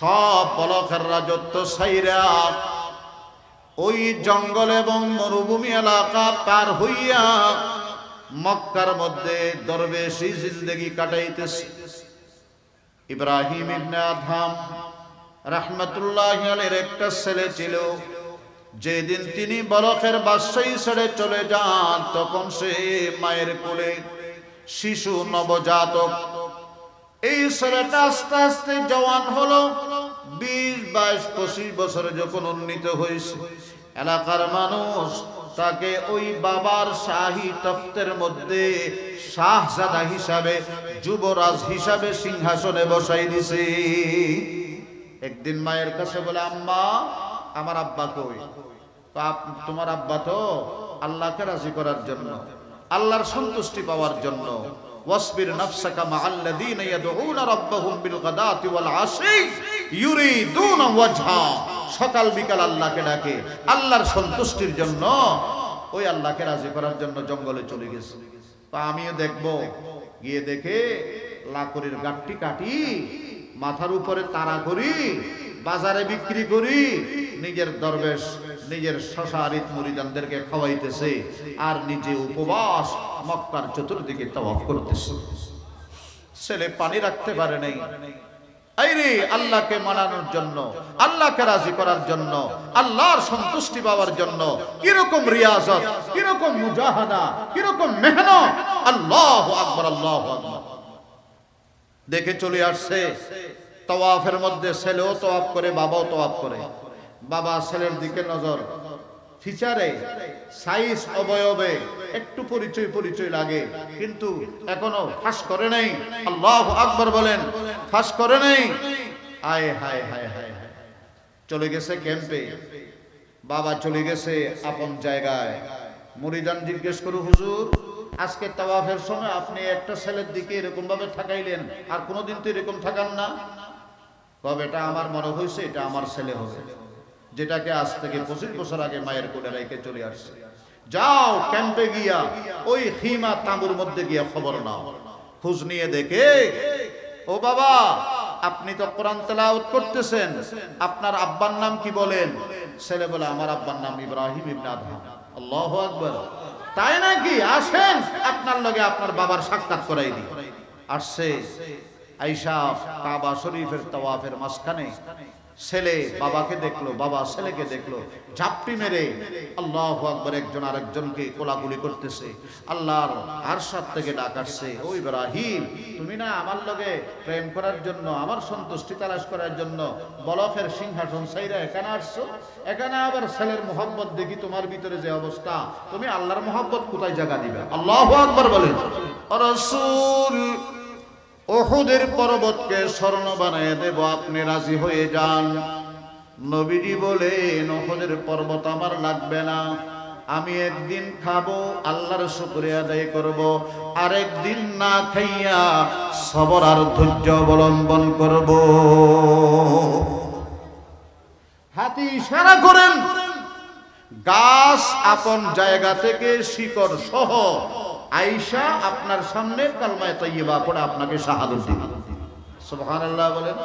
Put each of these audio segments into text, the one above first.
সব বলখের রাজত্ব ছাইরা ওই জঙ্গল এবং মরুভূমি এলাকা পার হইয়া মক্কার মধ্যে দরবেশি জিন্দেগি কাটাইতেছে। ইব্রাহিম ইবনে আদহাম রাহমাতুল্লাহি আলাইহির একটা ছেলে ছিল, যেদিন তিনি বলখের বাদশাহী ছেড়ে চলে যান তখন সে মায়ের কোলে শিশু নবজাতক। এই ছেলেটা আস্তে আস্তে জওয়ান হলো, 20, 22, 25 বছরে যখন উন্নীত হয়েছে, এলাকার মানুষ তাকে ওই বাবার শাহী তখ্তের মধ্যে শাহজাদা হিসাবে, যুবরাজ হিসাবে সিংহাসনে বসাই দিছে। একদিন মায়ের কাছে বলে, আম্মা আমার আব্বা কই? তোমার আব্বা তো আল্লাহকে রাজি করার জন্য, আল্লাহর সন্তুষ্টি পাওয়ার জন্য, ওয়াসবির নাফসাকা মাআল্লাযীনা ইয়াদউনা রাব্বাহুম বিল গাদাতি ওয়াল আশি ইউরিদুনা ওয়াজহা, সকাল বিকাল আল্লাহকে ডাকে আল্লাহর সন্তুষ্টির জন্য, ওই আল্লাহকে রাজি করার জন্য জঙ্গলে চলে গেছে। তো আমিও দেখব, গিয়ে দেখে লাকড়ির গাঁটটি কাটি, মাথার উপরে তারা করি, বাজারে বিক্রি করি, নিজের দরবেশ নিজের শশারিত মুরিদানদেরকে খাওয়াইতেছে আর নিজে উপবাস মক্কার চতুর্দিকে তাওয়াফ করতেছে। ছেলে পানি রাখতে পারে নাই। আইরে আল্লাহকে মানানোর জন্য, আল্লাহকে রাজি করার জন্য, আল্লাহর সন্তুষ্টি পাওয়ার জন্য কিরকম রিয়াজত, কিরকম মুজাহাদা, কিরকম মেহনত! আল্লাহু আকবার, আল্লাহু আকবার। দেখে চলে আসছে তাওয়াফের মধ্যে, ছেলেও তাওয়াফ করে, বাবাও তাওয়াফ করে। বাবা ছেলের দিকে নজর, ফিচারে সাইজ অবয়বে একটু পরিচয় লাগে, কিন্তু এখনো ফাঁস করে নাই। আল্লাহু আকবার বলেন, ফাঁস করে নাই। আয় হায় হায় হায় হায়, চলে গেছে ক্যাম্পে, বাবা চলে গেছে আপন জায়গায়। মুরিদান জিজ্ঞেস করো, হুজুর আজকে তাওয়াফের সময় আপনি একটা ছেলের দিকে এরকম ভাবে তাকাইলেন, আর কোনোদিন তো এরকম তাকান না। কবে এটা আমার মনে হয়েছে এটা আমার ছেলে হবে, যেটাকে আজ থেকে 25 বছর আগে মায়ের কোলে রেখে চলে আসছে। যাও ক্যাম্পে গিয়া ওই খিমা তাঁবুর মধ্যে গিয়া খবর নাও। খোঁজ নিয়ে দেখে, ও বাবা আপনি তো কোরআন তেলাওয়াত করতেছেন, আপনার আব্বার নাম কি বলেন? ছেলে বলে, আমার আব্বার নাম ইব্রাহিম ইবনে আদহাম। আল্লাহু আকবার। তাই নাকি? আসেন আপনার লগে আপনার বাবার সাক্ষাৎ করাই দিই। আসছে, আয়েশা কাবা শরীফের তাওয়াফের মাঝখানে ছেলে বাবাকে দেখলো, বাবা ছেলেকে দেখলো, ঝাপটি মেরে আল্লাহু আকবার একজন আরেকজনকে কোলাকুলি করতেছে। আল্লাহর আরশাদ থেকে ডাক আসছে, ও ইব্রাহিম তুমি না আমার লগে প্রেম করার জন্য, আমার সন্তুষ্টি তালাশ করার জন্য বলখের সিংহাসন ছাইরা এখানে আসছো, এখানে আবার ছেলের মোহাব্বত দেখি তোমার ভিতরে যে অবস্থা, তুমি আল্লাহর মোহাব্বত কোথায় জায়গা দিবে? আল্লাহু আকবার বলেন। রাসূল উহুদের পর্বতকে স্বর্ণ বানিয়ে দেব, আপনি রাজি হয়ে যান। নবীজি বলেন, উহুদের পর্বত আমার লাগবে না, আমি একদিন খাবো, আল্লাহর শুকরিয়া আদায় করব, আরেকদিন না খাইয়া সবর আর ধৈর্য অবলম্বন করব। হাতি ইশারা করেন, গাছ আপন জায়গা থেকে শিকড় সহ আয়েশা আপনার সামনে কালমায়ে তাইয়্যিবা পড়ে আপনাকে শাহাদাত দিবে। সুবহানাল্লাহ বলেন।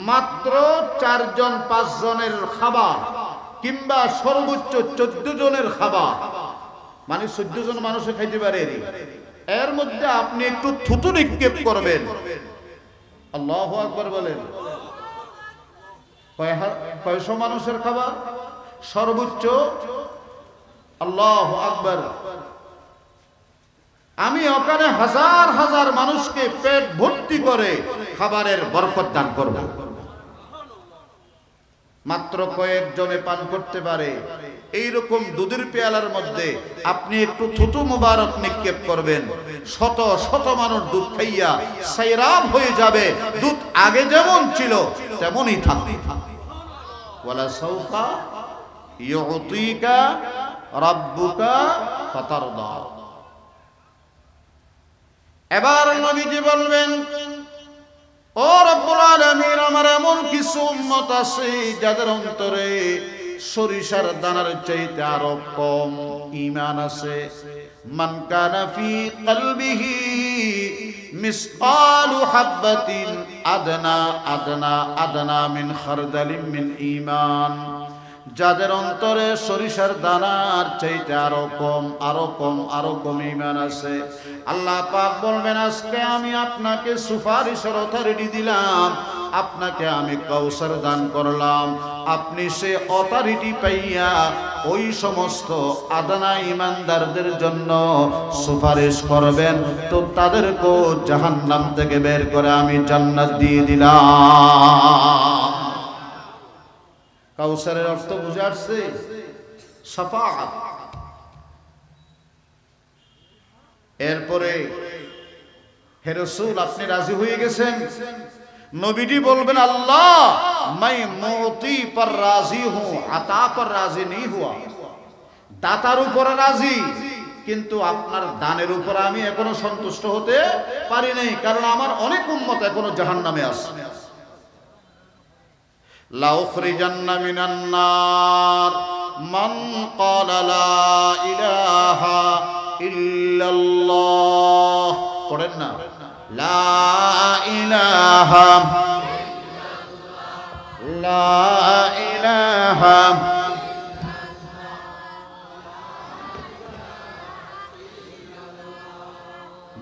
মাত্র 4 জন 5 জনের খাবার, কিংবা সর্বোচ্চ 14 জনের খাবার, মানে 14 জন মানুষে খাইতে পারে, এর মধ্যে আপনি একটু থুতু নিক্ষেপ করবেন। আল্লাহু আকবার বলেন। কয়শো মানুষের খাবার? সর্বোচ্চ। আল্লাহু আকবার। আমি ওখানে হাজার হাজার মানুষকে পেট ভর্তি করে খাবারের বরকত দান করব। মাত্র কয়েকজনে পান করতে পারে এইরকম দুধের পেয়ালার মধ্যে আপনি একটু থুতু মুবারক নিক্ষেপ করবেন, শত শত মানুষ দুধ খাইয়া সাইরাব হয়ে যাবে। দুধ আগে যেমন ছিল তেমনই থাকবে। ওয়ালা সাউফা ইউতিকা রাব্বুকা ফাতারদা। এবার নবীজি বলবেন, ও রব্বুল আলামিন, আমার এমন কিছু উম্মত আছে যাদের অন্তরে সরিষার দানার চাইতে আরো কম ঈমান আছে। মান কানা ফি কলবিহি মিসকালু হাব্বাতিন আদনা আদনা আদনা মিন খারদালিন মিন ঈমান, যাদের অন্তরে সরিষার দানার চাইতে আরো কম আরো কম আরো কম ঈমান আছে, আল্লাহ পাক বলবেন আজকে আমি আপনাকে সুপারিশের অথরিটি দিলাম, আপনাকে আমি কাউসার দান করলাম, আপনি সে অথরিটি পাইয়া ওই সমস্ত আদনা ঈমানদারদের জন্য সুপারিশ করবেন, তো তাদেরকেও জাহান্নাম থেকে বের করে আমি জান্নাত দিয়ে দিলাম। কাউসারের অর্থ বুঝে আসছে? শাফাআত। এরপরে হে রাসূল আপনি রাজি হয়ে গেছেন? নবীজি বলবেন আল্লাহ मैं मोती पर राजी हूं, अता पर राजी नहीं हुआ। দাতার উপর রাজি, কিন্তু আপনার দানের উপর আমি এখনো সন্তুষ্ট হতে পারি নাই, কারণ আমার অনেক উম্মত এখনো জাহান্নামে আছে। লা উখরিজান্না মিনান নার মান ক্বালা লা ইলাহা ইল্লাল্লাহ। পড়েন না, লা ইলাহা লা ইলাহা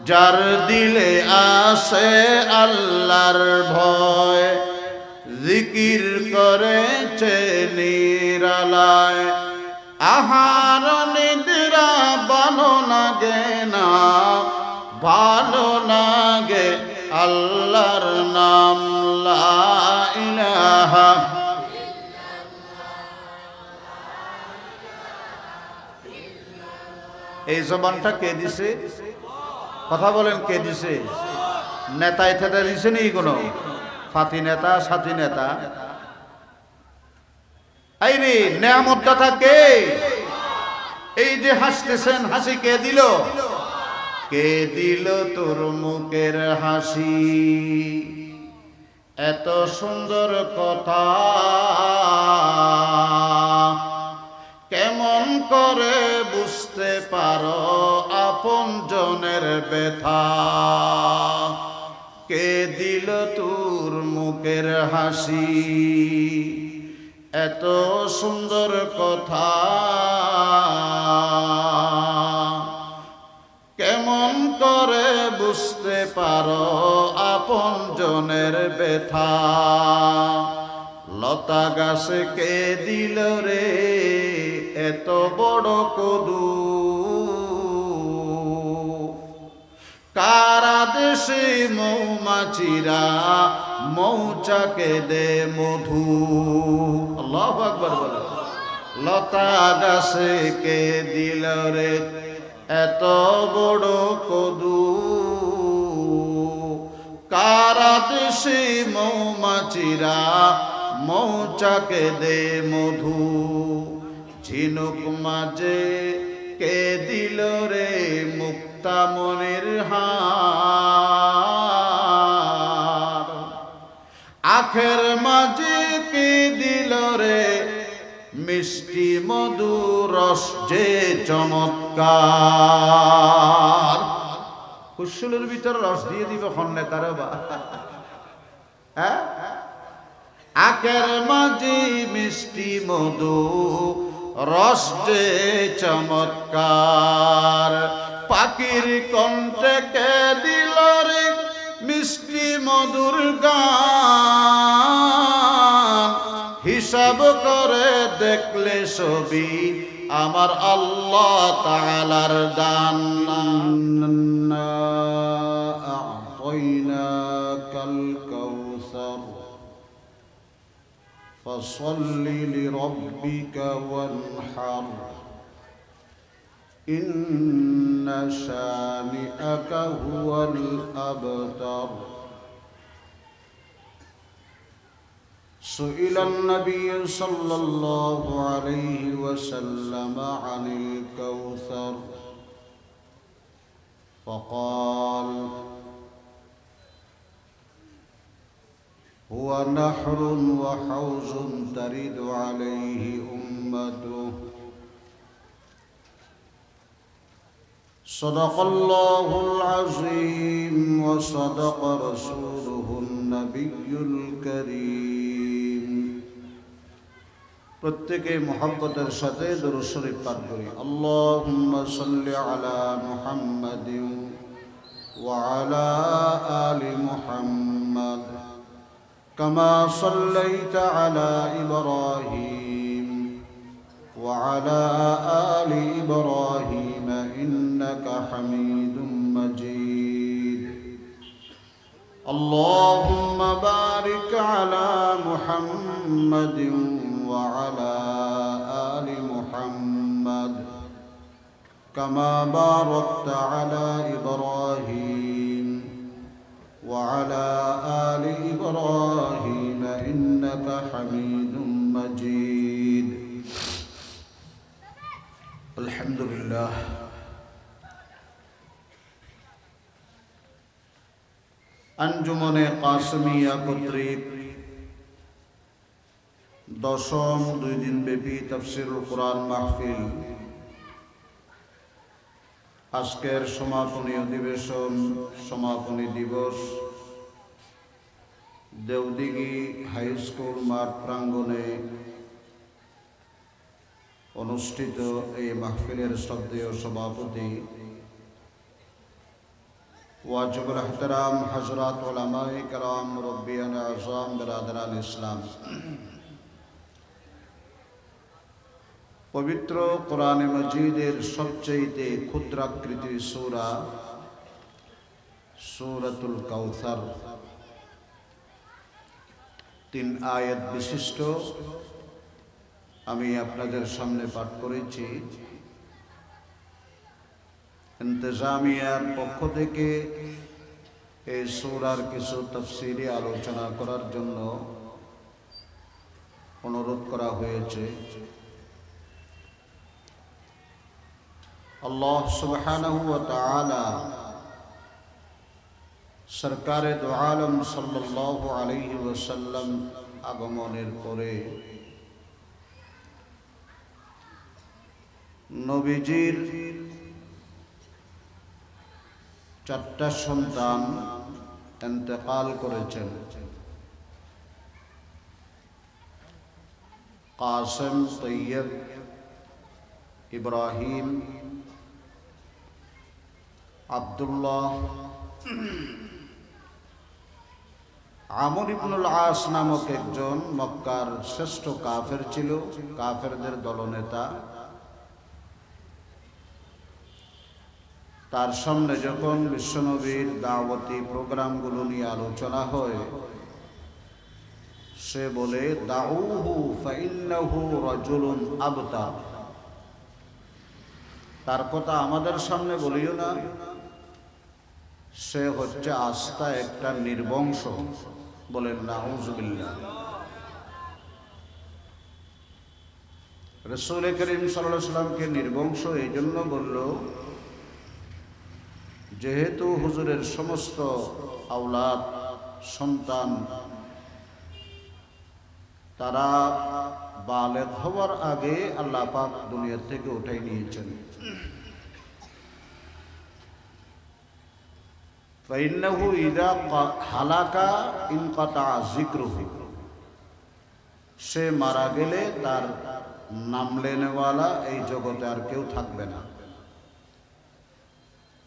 যার দিলে আসে আল্লাহর ভয়, জিকির করেছে নিরালায়, আহার নিদ্রা ভালো লাগে না, ভালো লাগে আল্লাহর নাম লা ইলাহা। এই জবানটা কে দিছে? কথা বলেন, কে দিছে? নেতায় থেতা দিছে নি? কোনো ফাতি নেতা সাথী নেতা? এই রে নেয়ামত দাতা কে? এই যে হাসতেছেন, হাসি কে দিল? কে দিল তোর মুখের হাসি? এত সুন্দর কথা কেমন করে বুঝতে পারো আপন জনের ব্যথা? কে দিল তোর মুখের হাসি? এত সুন্দর কথা কেমন করে বুঝতে পারো আপন জনের ব্যথা? লতা গাছে কে দিল রে এত বড় কদু? কারা দেশে মৌমাছিরা মৌচাকে দে মধু? আল্লাহু আকবার বলে। লতা গাছে কে দিল রে এত বড় কদু? কারা দেশে মৌমাছিরা মৌচাকে দে মধু? ঝিনুক মাঝে কে দিল রে মুক্তা মনির হার? আখের মাঝে কে দিল রে মিষ্টি মধু রস যে চমৎকার? কুশলের ভিতরে রস দিয়ে দিবে খন্নে তারা বা হ্যাঁ? আখের মাঝে মিষ্টি মধু রস যে চমৎকার? পাখির কণ্ঠে কে দিল রে মিষ্টি মধুর গান? হিসাব করে দেখলে ছবি আমার আল্লাহ তাআলার দান। আ'তাইনাকাল কাউসার ফসল্লি লিরাব্বিকা ওয়ানহার ইন্না শানিআকা হুয়াল আবতার। سئل النبي صلى الله عليه وسلم عن الكوثر فقال هو نهر وحوض ترد عليه أمته صدق الله العظيم وصدق رسوله النبي الكريم প্রত্যেকে মুহাব্বতের সাথে দরুদ শরীফ পাঠ করি আল্লাহুম্মা সাল্লি আলা মুহাম্মাদিন ওয়া আলা আলি মুহাম্মাদ কামা সাল্লাইতা আলা ইব্রাহিম ওয়া আলা আলি ইব্রাহিম ইন্নাকা হামিদুম মাজিদ আল্লাহুম্মা বারিক আলা মুহাম্মাদিন وعلى آل محمد كما باركت على إبراهيم وعلى آل إبراهيم إنك حميد مجيد الحمد لله أنجمن قاسمية কর্তৃক দশম 2 দিন ব্যাপী তাফসীরুল কোরআন মাহফিল আজকের সমাপনী অধিবেশন সমাপনী দিবস দেওদিঘি হাই স্কুল মাঠ প্রাঙ্গণে অনুষ্ঠিত এই মাহফিলের শ্রদ্ধেয় সভাপতি ওয়াজিবুল ইহতিরাম হযরত উলামায়ে কেরাম মুরব্বিয়ানে আযম বিরাদরান ইসলাম পবিত্র কোরআনে মজিদের সবচেয়ে ক্ষুদ্রাকৃতির সূরা সূরাতুল কাউসার 3 আয়াত বিশিষ্ট আমি আপনাদের সামনে পাঠ করেছি ইন্তেজামিয়ার পক্ষ থেকে এই সূরার কিছু তাফসীরি আলোচনা করার জন্য অনুরোধ করা হয়েছে আল্লাহ সুবহানাহু ওয়া তাআলা সরকারে দু আলম সাল্লাল্লাহু আলাইহি ওয়াসাল্লাম আগমনের পরে নবীজির 4টা সন্তান ইন্তেকাল করেছেন কাসেম তৈয়ব ইব্রাহিম আব্দুল্লাহ আমর ইবনুল আস নামক একজন মক্কার শ্রেষ্ঠ কাফের ছিল কাফেরদের দলনেতা তার সামনে যখন বিশ্বনবীর দাওয়াতি প্রোগ্রামগুলো নিয়ে আলোচনা হয় সে বলে দাউহু ফাইন্নাহু রাজুলুন আবতার তার কথা আমাদের সামনে বলিও না সে হচ্ছে আস্থা একটা নির্বংশ বলেন নাউজুবিল্লাহ রাসূল করিম সাল্লাল্লাহু আলাইহি ওয়াসাল্লামকে নির্বংশ এই জন্য বলল যেহেতু হুজুরের সমস্ত আওলাদ সন্তান তারা বালেগ হওয়ার আগে আল্লাহ পাক দুনিয়া থেকে উঠাই নিয়েছেন ফাইন্নাহু ইযা হালাকা ইনকাতা যিকরুহু সে মারা গেলে তার নাম লেনেওয়ালা এই জগতে আর কেউ থাকবে না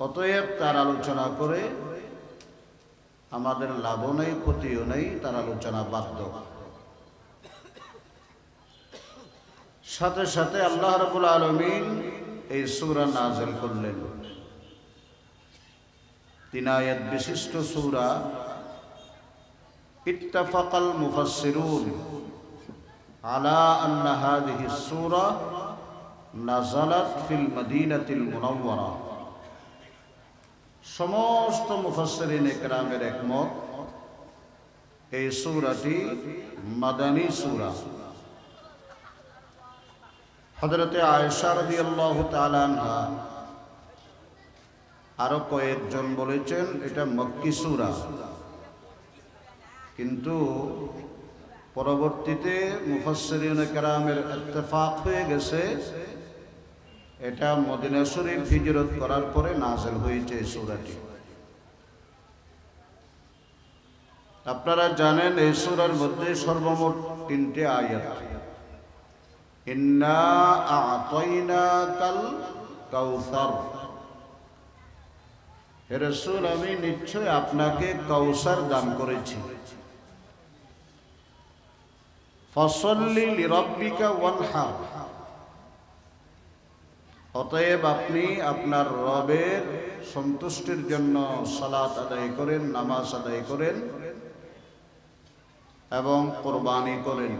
অতএব তার আলোচনা করে আমাদের লাভও নেই ক্ষতিও নেই তার আলোচনা বাধ্য সাথে সাথে আল্লাহ রাব্বুল আলামিন এই সূরা নাযিল করলেন 3 আয়াত বিশিষ্ট সূরা ইত্তাফাকাল মুফাসসিরুন আলা আন্না হাযিহি সূরা নাযালাত ফিল মদিনাতিল মুনাওয়ারা সমস্ত মুফাসসিরিনে কেরামের একমত এই সূরাটি মাদানী সূরা হযরতে আয়েশা রাদিয়াল্লাহু তাআলা আনহা আরো কয়েকজন বলেছেন এটা মক্কি সূরা কিন্তু পরবর্তীতে মুফাসসিরিনে কেরামের ইত্তেফাক হয়ে গেছে এটা মদিনা শরীফ হিজরত করার পরে নাযিল হয়েছে এই সূরাটি। আপনারা জানেন এই সূরার মধ্যে সর্বমোট 3টে আয়াত। ইন্না আ'তাইনাকাল কাউসার, হে রাসূল আমি নিশ্চয় আপনাকে কাউসার দান করেছি। ফাসাল্লি লিরাব্বিকা ওয়ানহার, অতএব আপনি আপনার রবের সন্তুষ্টির জন্য সালাত আদায় করেন, নামাজ আদায় করেন এবং কুরবানি করেন।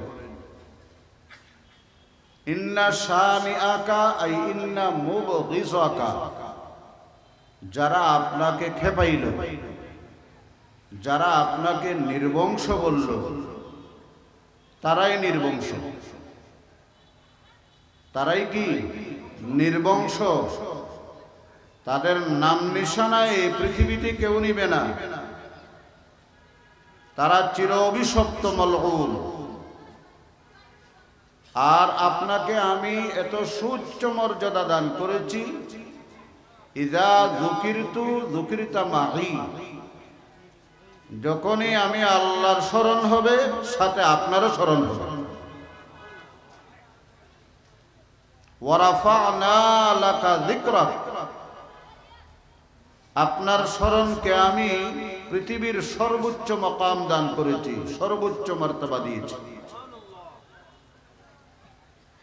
ইন্না শানিআকা আই ইন্না মুবগিযাকা, যারা আপনাকে খেপাইল, যারা আপনাকে নির্বংশ বলল, তারাই নির্বংশ। তারাই কি নির্বংশ, তাদের নাম নিশানায় এই পৃথিবীতে কেউ নিবে না, তারা চির অভিশপ্ত মলউন। আর আপনাকে আমি এত সুউচ্চ মর্যাদা দান করেছি, ইযা যুকিরতু যুকিরতা মাহি, যখনই আমি আল্লাহর স্মরণ হবে সাথে আপনারও স্মরণ হবে। ওয়া রাফা'না লাকা যিকরাক, আপনার স্মরণকে আমি পৃথিবীর সর্বোচ্চ মাকাম দান করেছি, সর্বোচ্চ মর্যাদা দিয়েছি।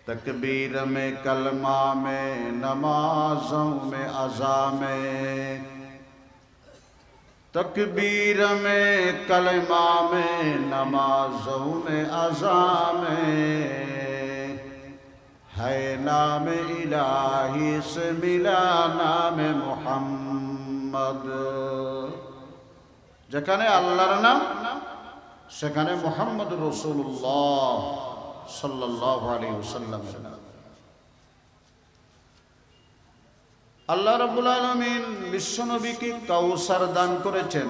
तकबीर में कलमा में नमाजों में अज़ा में, तकबीर में कलमा में नमाजों में अज़ा में, है नाम इलाही से मिला नाम मुहम्मद। যেখানে আল্লাহর নাম সেখানে মুহাম্মদ রাসূলুল্লাহ সাল্লাল্লাহু আলাইহি ওয়াসাল্লামের নাম। আল্লাহ রাব্বুল আলামিন বিশ্বনবীকে কাউসার দান করেছেন,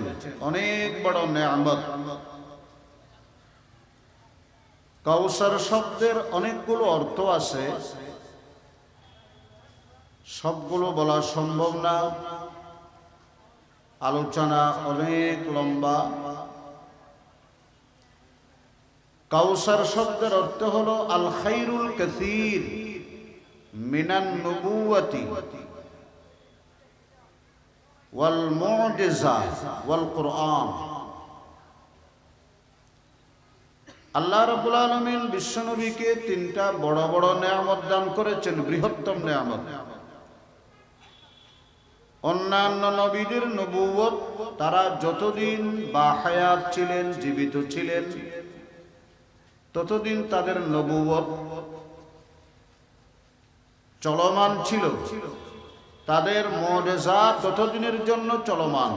অনেক বড় নেয়ামত। কাউসার শব্দের অনেকগুলো অর্থ আছে, সবগুলো বলা সম্ভব না, আলোচনা অনেক লম্বা। কাউসার শব্দের অর্থ হলো আল খাইরুল কাসীর মিনান নবুওয়াতি ওয়াল মু'জিজা ওয়াল কুরআন। আল্লাহ রাব্বুল আলামিন বিশ্বনবীকে 3টা বড় বড় নেয়ামত দান করেছেন, বৃহত্তম নেয়ামত। অন্যান্য নবীদের নবুয়ত তারা যতদিন বাহায়াত ছিলেন, জীবিত ছিলেন, ততদিন তাদের নবুয়ত চলমান ছিল, তাদের মুজিজা ততদিনের জন্য চলমান।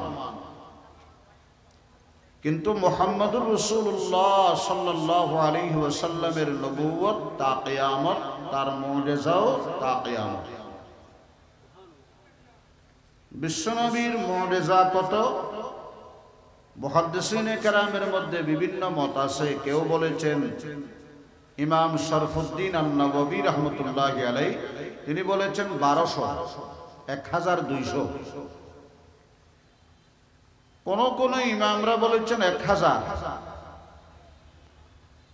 কিন্তু মুহাম্মদুর রাসূলুল্লাহ সাল্লাল্লাহু আলাইহি ওয়াসাল্লামের নবুয়ত তা কিয়ামত, তার মুজিজাও তা কিয়ামত। বিশ্বনবীর মুজিজা কত? মুহাদ্দিসিনে কেরামের মধ্যে বিভিন্ন মত আছে। কেউ বলেছেন, ইমাম শরফুদ্দিন আন-নববী রাহমাতুল্লাহি আলাইহি তিনি বলেছেন 1200, 1200। কোন ইমামরা বলেছেন 1000।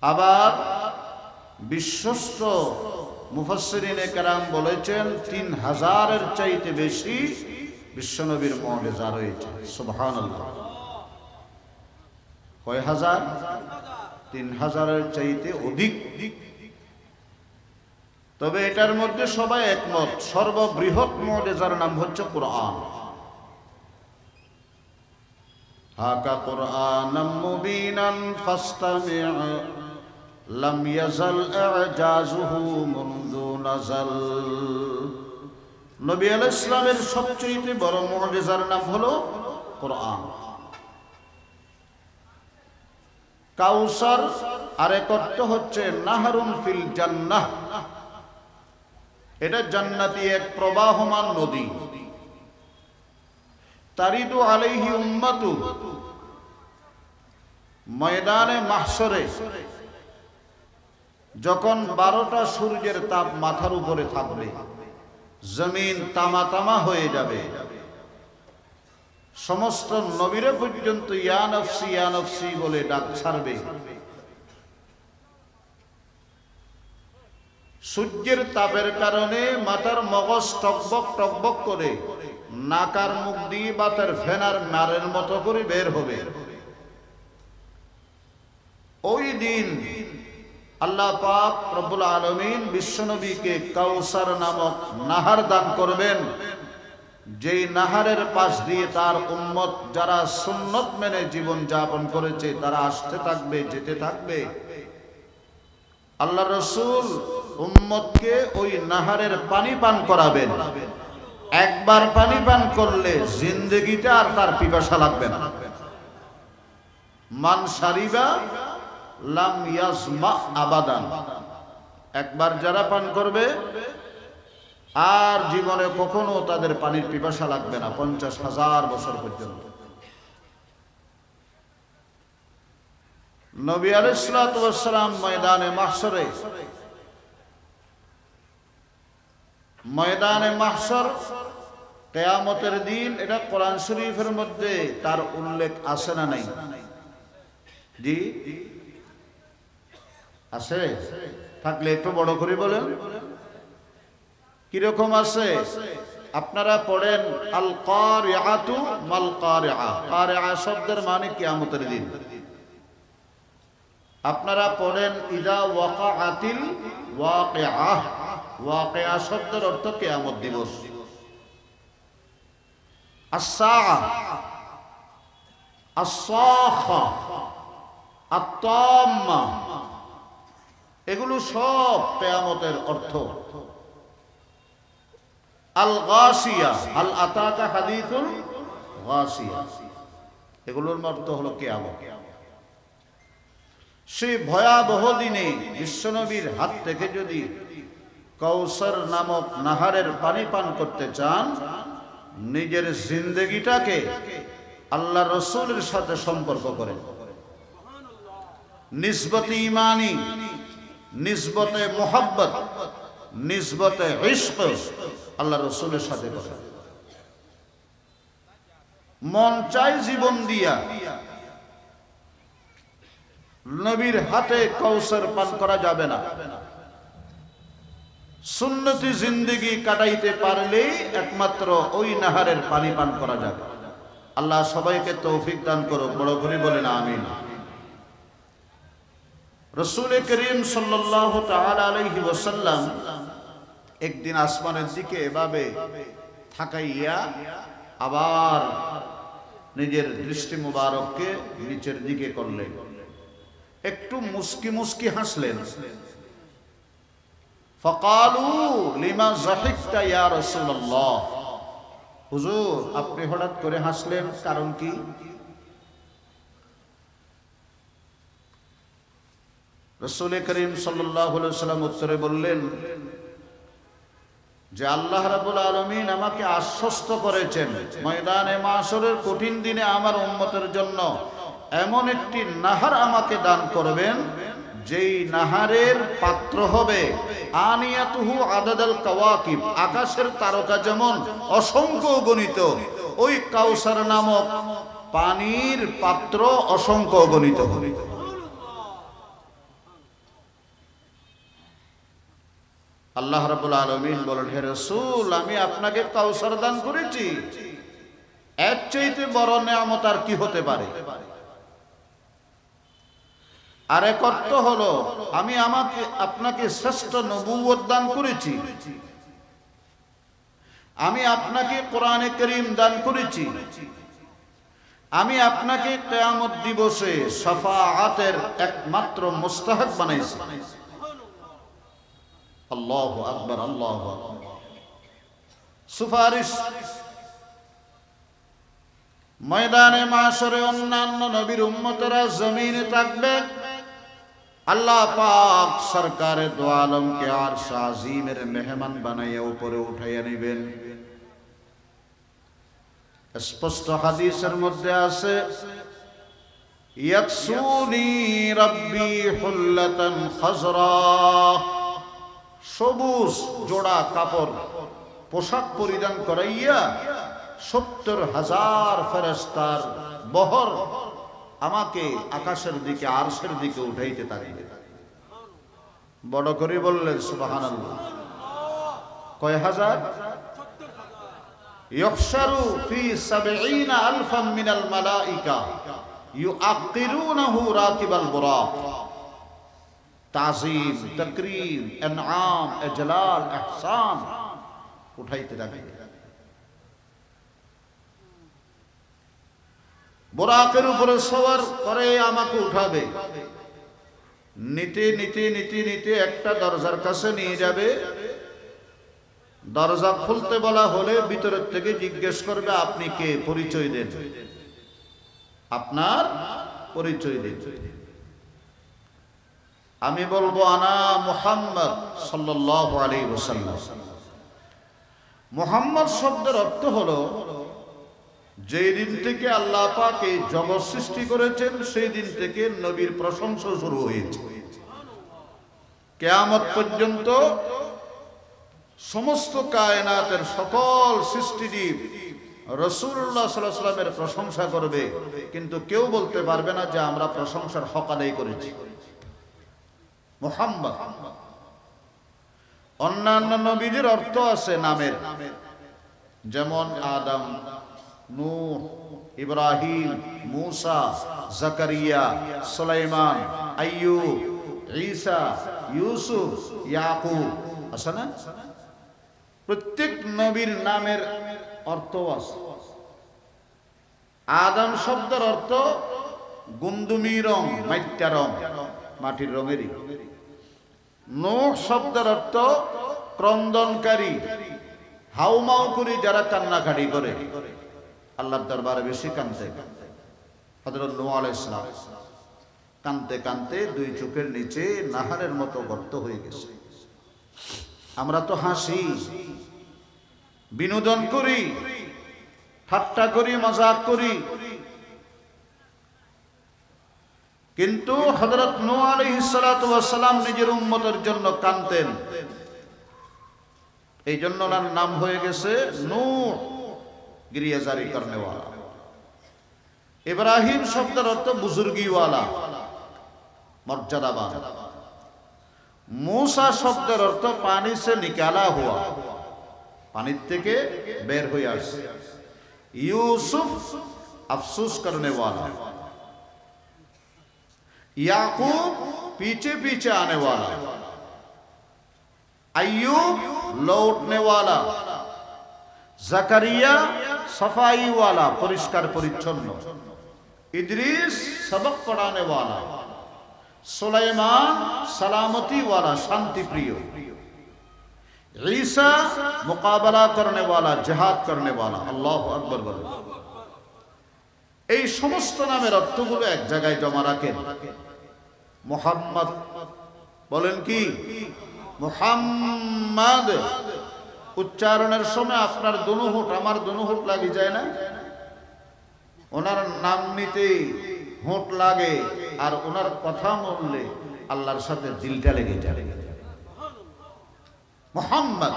আবার বিশ্বস্ত মুফাসসিরিনে কেরাম বলেছেন 3000-এর চাইতে বেশি বিশ্বনবীর মুজিজা রয়েছে। সুবহানাল্লাহ। কয় হাজার? 3000-এর চাইতে অধিক। তবে এটার মধ্যে সবাই একমত, সর্ববৃহৎ মুজিজার নাম হচ্ছে কোরআন। হাকা কুরআনাম মুবিনান ফাসতামি' লাম ইয়াজাল ইজাজুহু মুনযু নাযাল। নবী আলাইহিস সালামের সবচেয়ে বড় মুজিজার নাম হলো কোরআন। কাউসার আরেক অর্থ হচ্ছে নাহরুন ফিল জান্নাহ, এটা জান্নাতি এক প্রবাহমান নদী। তারিদু আলাইহি উম্মাতু, ময়দানে মাহশরে যখন 12টা সূর্যের তাপ মাথার উপরে থাকবে, জমিন তামা তামা হয়ে যাবে। সমস্ত নবীরা পর্যন্ত ইয়া নফসি বলে ডাক ছাড়বে। সূর্যের তাপের কারণে মাথার মগজ টকবক টকবক করে, নাকার মুখ দিয়ে বাতের ফেনার মারের মতো করে বের হবে। ওই দিন আল্লাহ পাক রব্বুল আলামিন বিশ্বনবীকে কাউসার নামক নাহার দান করবেন, যেই নাহারের পাশ দিয়ে তার উম্মত যারা সুন্নত মেনে জীবন যাপন করেছে তারা আসতে থাকবে, যেতে থাকবে। আল্লাহ রসুল উম্মতকে ওই নাহারের পানি পান করাবেন। একবার পানি পান করলে জিন্দেগিতে আর তার পিপাসা লাগবে না। মান শারিবা লাম ইয়াজমা আবাদান, একবার যারা পান করবে আর জীবনে কখনো তাদের পানির পিপাসা লাগবে না 50,000 বছর পর্যন্ত। নবী আলাইহিস সালাতু ওয়াস সালাম ময়দানে মাহশর কিয়ামতের দিন, এটা কোরআন শরীফের মধ্যে তার উল্লেখ আছে না নাই? জি আছে? থাকলে একটু বড় করে বলেন কিরকম আছে। আপনারা পড়েন আল কারিআতু মাল কারিআ। কারিআ শব্দের মানে কিয়ামতের দিন। আপনারা পড়েন ইযা ওয়াকাআতিল ওয়াকিআ। ওয়াকিআ শব্দের অর্থ কিয়ামত দিবস। আস-সাআ, আস-সাখা, আত-তাম্মা, এগুলো সব কিয়ামতের অর্থ। আল গাসিয়া, হাল আতাকা হাদিসুল গাসিয়া, এগুলোর অর্থ হলো কিয়ামত। সেই ভয়াবহ দিনে বিশ্বনবীর হাত থেকে যদি কাউসার নামক নাহারের পানি পান করতে চান, নিজের জিন্দেগিটাকে আল্লাহ রসুলের সাথে সম্পর্ক করেন। নিসবতে ইমানি, নিসবতে মোহাব্বত, নিসবতে ইশক আল্লাহ রসুলের সাথে করেন। মন চাই জীবন দিয়া নবীর হাতে কাউসার পান করা যাবে না। সুন্নতি জিন্দেগি কাটাইতে পারলেই একমাত্র ওই নাহারের পানি পান করা যাবে। আল্লাহ সবাইকে তৌফিক দান করুক। বড় করে বলেন আমিন। রাসূল করিম সাল্লাল্লাহু তাআলা আলাইহি ওয়াসাল্লাম একদিন আসমানের দিকে এভাবে তাকাইয়া আবার নিজের দৃষ্টি মুবারককে নিচের দিকে করলেন। একটু মুস্কি মুস্কি হাসলেন। ফাকালু লিমা যাহিকতা ইয়া রাসূলুল্লাহ। হুজুর, আপনি হঠাৎ করে হাসলেন, কারণ কি? রাসূল করিম সাল্লাল্লাহু আলাইহি ওয়াসাল্লাম উত্তরে বললেন যে আল্লাহ রাব্বুল আলামিন আমাকে আশ্বস্ত করেছেন ময়দানে মাশরের কঠিন দিনে আমার উম্মতের জন্য এমন একটি নাহার আমাকে দান করবেন, যেই নাহারের পাত্র হবে আনিয়াতুহু আদাদাল কাওয়াকিব, আকাশের তারকা যেমন অসংখ্য গণিত, ওই কাউসার নামক পানির পাত্র অসংখ্য গণিত হবে। আল্লাহ রাব্বুল আলামিন বলেন, হে রাসূল, আমি আপনাকে কাউসার দান করেছি, এর চাইতে বড় নিয়ামত আর কি হতে পারে? আর এক অর্থ হলো আমি আপনাকে শ্রেষ্ঠ নবুয়ত দান করেছি, আমি আপনাকে কোরআনে কারীম দান করেছি, আমি আপনাকে কিয়ামত দিবসে শাফাআতের একমাত্র মুস্তাহিক বানাইছি। আল্লাহু আকবার, আল্লাহু আকবার। সুপারিশ ময়দানে মাশরে অন্যান্য নবীর উম্মতেরা জমিনে থাকবে, আল্লাহ পাক সরকারে দো আলমকে আরশ আজিমের মেহমান বানাইয়া উপরে উঠাইয়া নেবেন। স্পষ্ট হাদিসের মধ্যে আছে, ইয়াকসুনি রাব্বি হুল্লাতান খাজরা, সবুজ জোড়া কাপড় পোশাক পরিধান করাইয়া 70,000 ফেরেশতার বহর আমাকে আকাশের দিকে আরশের দিকে উঠাইতে থাকবে। বড় করে বললেন সুবহানাল্লাহ। কয় হাজার? ইহশারু ফি 70,000 মিনাল মালাইকা ইউআক্কিরুনাহু রাকিবাল বুরাক। তাজিম, তাকরীম, ইনআম, ইজলাল, ইহসান উঠাইতে থাকবে। বুরাকের উপরে সওয়ার করে আমাকে উঠাবে। নিতে নিতে নিতে নিতে একটা দরজার কাছে নিয়ে যাবে। দরজা খুলতে বলা হলে ভিতরের থেকে জিজ্ঞেস করবে, আপনি কে? পরিচয় দেন, আপনার পরিচয় দেন। আমি বলবো আনা মুহাম্মদ সাল্লাল্লাহু আলাইহি ওয়াসাল্লাম। মুহাম্মদ শব্দের অর্থ হলো যেই দিন থেকে আল্লাহ পাক এই জগৎ সৃষ্টি করেছেন সেই দিন থেকে নবীর প্রশংসা শুরু হয়েছে। কিয়ামত পর্যন্ত সমস্ত কায়নাতের সকল সৃষ্টিজীব রাসূলুল্লাহ সাল্লাল্লাহু আলাইহি ওয়াসাল্লামের প্রশংসা করবে, কিন্তু কেউ বলতে পারবে না যে আমরা প্রশংসার হক আদায় করেছি। মুহাম্মদ। অন্যান্য নবীদের অর্থ আছে নামের, যেমন আদম, নূহ, ইব্রাহিম, মূসা, জাকারিয়া, সুলাইমান, আইয়ুব, ঈসা, ইউসুফ, ইয়াকুব। আছে না? প্রত্যেক নবীর নামের অর্থ আছে। আদম শব্দের অর্থ গুন্দুমি রং, মাইট্টা রং, মাটির রঙেরই। নূহ শব্দের অর্থ ক্রন্দনকারী, হাউমাউ করে যারা কান্নাকাটি করে, আল্লাহর দরবারে বেশি কাঁদতে। হযরত নূহ আলাইহিস সালাম কাঁদতে কাঁদতে দুই চোখের নিচে নাহারের মতো গর্ত হয়ে গেছে। আমরা তো হাসি, বিনোদন করি, ঠাট্টা করি, মজাক করি, কিন্তু হযরত নূহ আলাইহিস সালাতু ওয়াস সালাম নিজের উম্মতের জন্য কাঁদতেন। এই জন্য ওনার নাম হয়ে গেছে নূহ, গিরিয়া জারি করনে ওয়ালা। ইব্রাহিম শব্দের অর্থ বুজুর্গিওয়ালা, মর্যাদাবান। মূসা শব্দের অর্থ পানি সে নিকালা হুয়া, পানির থেকে বের হয়ে আসে। ইউসুফ আফসোস করনে ওয়ালা। याकूब पीछे पीछे आने वाला, अय्यूब लौटने वाला, जकरिया सफाई वाला, परिष्कार परिच्छन्न, इद्रीस सबक पढ़ाने वाला, सुलेमान सलामती वाला, शांति प्रिय, ईसा मुकाबला करने वाला, जिहाद करने वाला। अल्लाहु अकबर बोलो। এই সমস্ত নামের অর্থগুলো এক জায়গায় জমা রাখেন। মুহাম্মদ বলেন কি? মুহাম্মদ উচ্চারণের সময় আপনার দুনো হোঁট আমার দুনো হোঁট লাগে যায় না? ওনার নাম নিতে হোঁট লাগে, আর ওনার কথা বললে আল্লাহর সাথে দিলটা লেগে যায়। মুহাম্মদ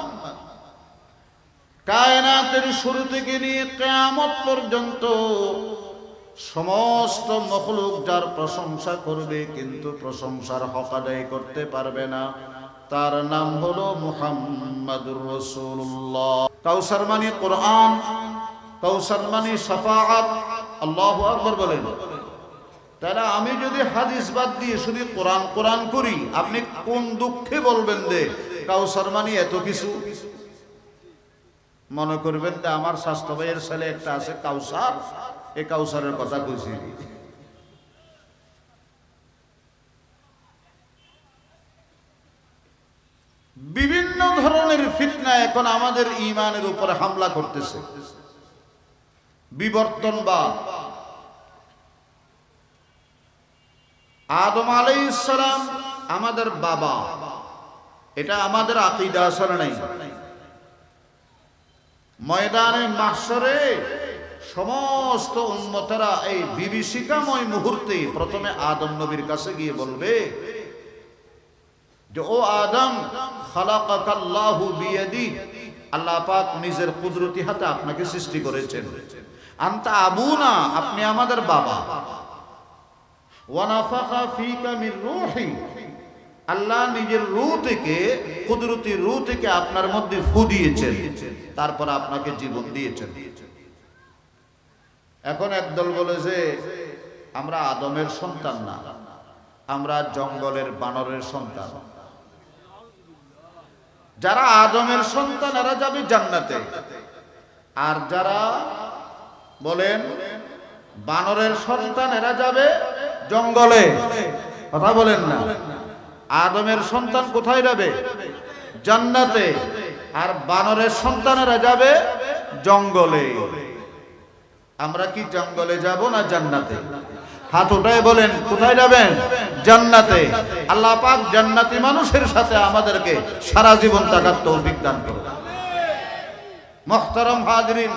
কায়নাতের শুরু থেকে নিয়ে কিয়ামত পর্যন্ত সমস্ত মখলুক যার প্রশংসা করবে, কিন্তু প্রশংসার হক আদায় করতে পারবে না, তার নাম হলো মুহাম্মাদুর রাসূলুল্লাহ। কাউসার মানে কোরআন, কাউসার মানে শাফাআত। আল্লাহু আকবার বলেন। তাহলে আমি যদি হাদিস বাদ দিয়ে শুধু কোরআন কোরআন করি, আপনি কোন দুঃখে বলবেন যে কাউসার মানে এত কিছু? মনে করবেন যে আমার স্বাস্থ্য ভাইয়ের ছেলে একটা আছে কাউসার, এই কাউসারের কথা কইছি। বিভিন্ন ধরনের ফিতনা এখন আমাদের ঈমানের উপরে হামলা করতেছে। বিবর্তনবাদ। আদম আলাইহিস সালাম আমাদের বাবা, এটা আমাদের আকীদা আসলে নাই। ময়দানে মাহশরে সমস্ত উম্মতেরা এই বিভীষিকাময় মুহূর্তে প্রথমে আদম নবীর কাছে গিয়ে বলবে যে ও আদম, খালাকাকাল্লাহু বিয়াদি, আল্লাহ পাক নিজের কুদরতি হাতে আপনাকে সৃষ্টি করেছেন। আনতা আবুনা, আপনি আমাদের বাবা। ওয়া নাফাখা ফীকা মির রূহি, আল্লাহ নিজের রূহ থেকে, কুদরতি রূহ থেকে আপনার মধ্যে ফু দিয়েছেন, তারপর আপনাকে জীবন দিয়েছেন। এখন একদল বলে যে আমরা আদমের সন্তান না, আমরা জঙ্গলের বানরের সন্তান। যারা আদমের সন্তান এরা যাবে জান্নাতে, আর যারা বলেন বানরের সন্তান এরা যাবে জঙ্গলে। কথা বলেন না, আদমের সন্তান কোথায় যাবে? জান্নাতে। আর বানরের সন্তানেরা যাবে জঙ্গলে। আমরা কি জঙ্গলে যাব না জান্নাতে? হাত উঠায় বলেন কোথায় যাবেন? জান্নাতে। আল্লাহ পাক জান্নাতি মানুষের সাথে আমাদেরকে সারা জীবন থাকার তৌফিক দান করুন। মুহতারাম হাজিরিন,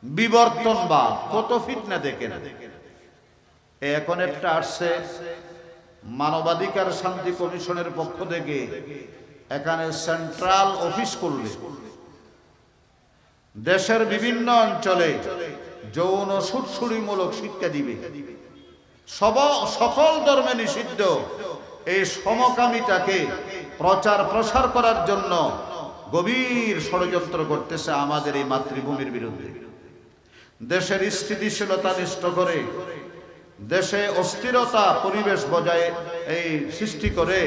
বিবর্তনবাদ কত ফিতনা দেখেন। এখন একটা আসছে মানবাধিকার শান্তি কমিশনের পক্ষ থেকে, এখানে সেন্ট্রাল অফিস করলে দেশের বিভিন্ন অঞ্চলে যৌন সুটসুড়িমূলক শিক্ষা দিবে। সকল ধর্মে নিষিদ্ধ এই সমকামিতাকে প্রচার প্রসার করার জন্য গভীর ষড়যন্ত্র করতেছে আমাদের এই মাতৃভূমির বিরুদ্ধে। দেশের স্থিতিশীলতা নষ্ট করে, দেশে অস্থিরতা পরিবেশ বজায় এই সৃষ্টি করে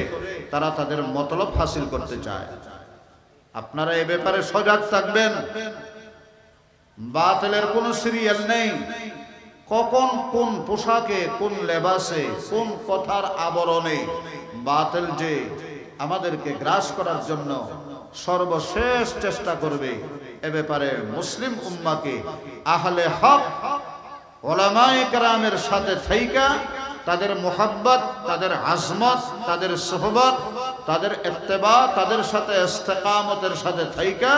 তারা তাদের মতলব হাসিল করতে চায়। আপনারা এ ব্যাপারে সজাগ থাকবেন। বাতিলের কোনো সিরিয়াল নেই, কখন কোন পোশাকে, কোন লেবাসে, কোন কথার আবরণে বাতিল যে আমাদেরকে গ্রাস করার জন্য সর্বশেষ চেষ্টা করবে, এ ব্যাপারে মুসলিম উম্মাহকে আহলে হক উলামায়ে কেরামের সাথে থাইকা তাদের মুহাব্বত, তাদের আজমত, তাদের সোহবত, তাদের ইত্তেবা, তাদের সাথে ইস্তেকামতের সাথে থাইকা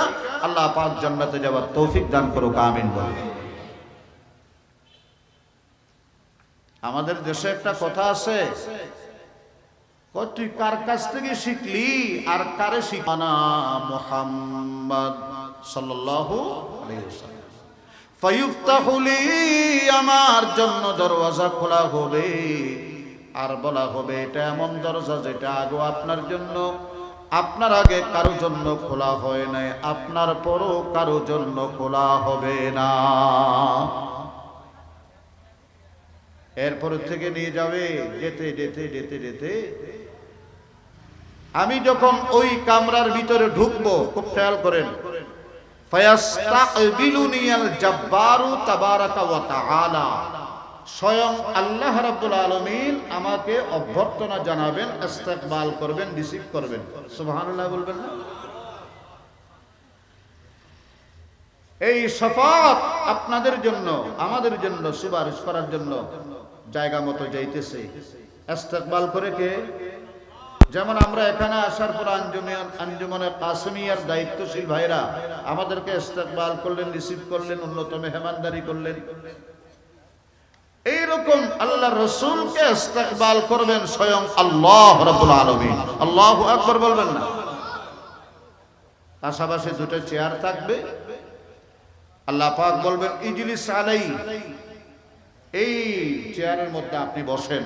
আল্লাহ পাক জান্নাতে যাওয়ার তৌফিক দান করুক, আমিন বলুন। আমাদের দেশে একটা কথা আছে, তুই কার কাছ থেকে শিখলি আর কারে শিখানা? মুহাম্মদ সাল্লাল্লাহু আলাইহি ওয়াসাল্লাম। ফায়ুফতাহু লি, আমার জন্য দরওয়াজা খোলা হবে, আর বলা হবে এটা এমন দরজা যেটা আগে আপনার জন্য, আপনার আগে কারো জন্য খোলা হয় নাই, আপনার পরও কারো জন্য খোলা হবে না। এরপর থেকে নিয়ে যাবে যেতে যেতে যেতে যেতে আমি যখন ওই কামরার ভিতরে ঢুকবো, খুব খেয়াল করেন, ফায়াস্তাকবিলুনিয়াল জাব্বারু তাবারাকা ওয়া তাআলা, স্বয়ং আল্লাহ রাব্বুল আলামিন আমাকে অভ্যর্থনা জানাবেন, ইস্তেকবাল করবেন, রিসিভ করবেন। সুবহানাল্লাহ বলবেন না? এই শাফাত আপনাদের জন্য, আমাদের জন্য সুপারিশ করার জন্য জায়গা মতো যাইতেছে। ইস্তেকবাল করে কে? যেমন আমরা এখানে আসার পর আঞ্জুমানে কাসেমিয়ার দায়িত্বশীল ভাইরা আমাদেরকে ইস্তেকবাল করলেন, রিসিভ করলেন, উন্নত মেহমানদারি করলেন। এইরকম আল্লাহ রাসূলকে ইস্তেকবাল করবেন স্বয়ং আল্লাহ রাব্বুল আলামিন। আল্লাহু আকবার বলবেন না? পাশাপাশি দুটো চেয়ার থাকবে, আল্লাহ পাক বলবেন ইজলিস আলাই, এই চেয়ারের মধ্যে আপনি বসেন।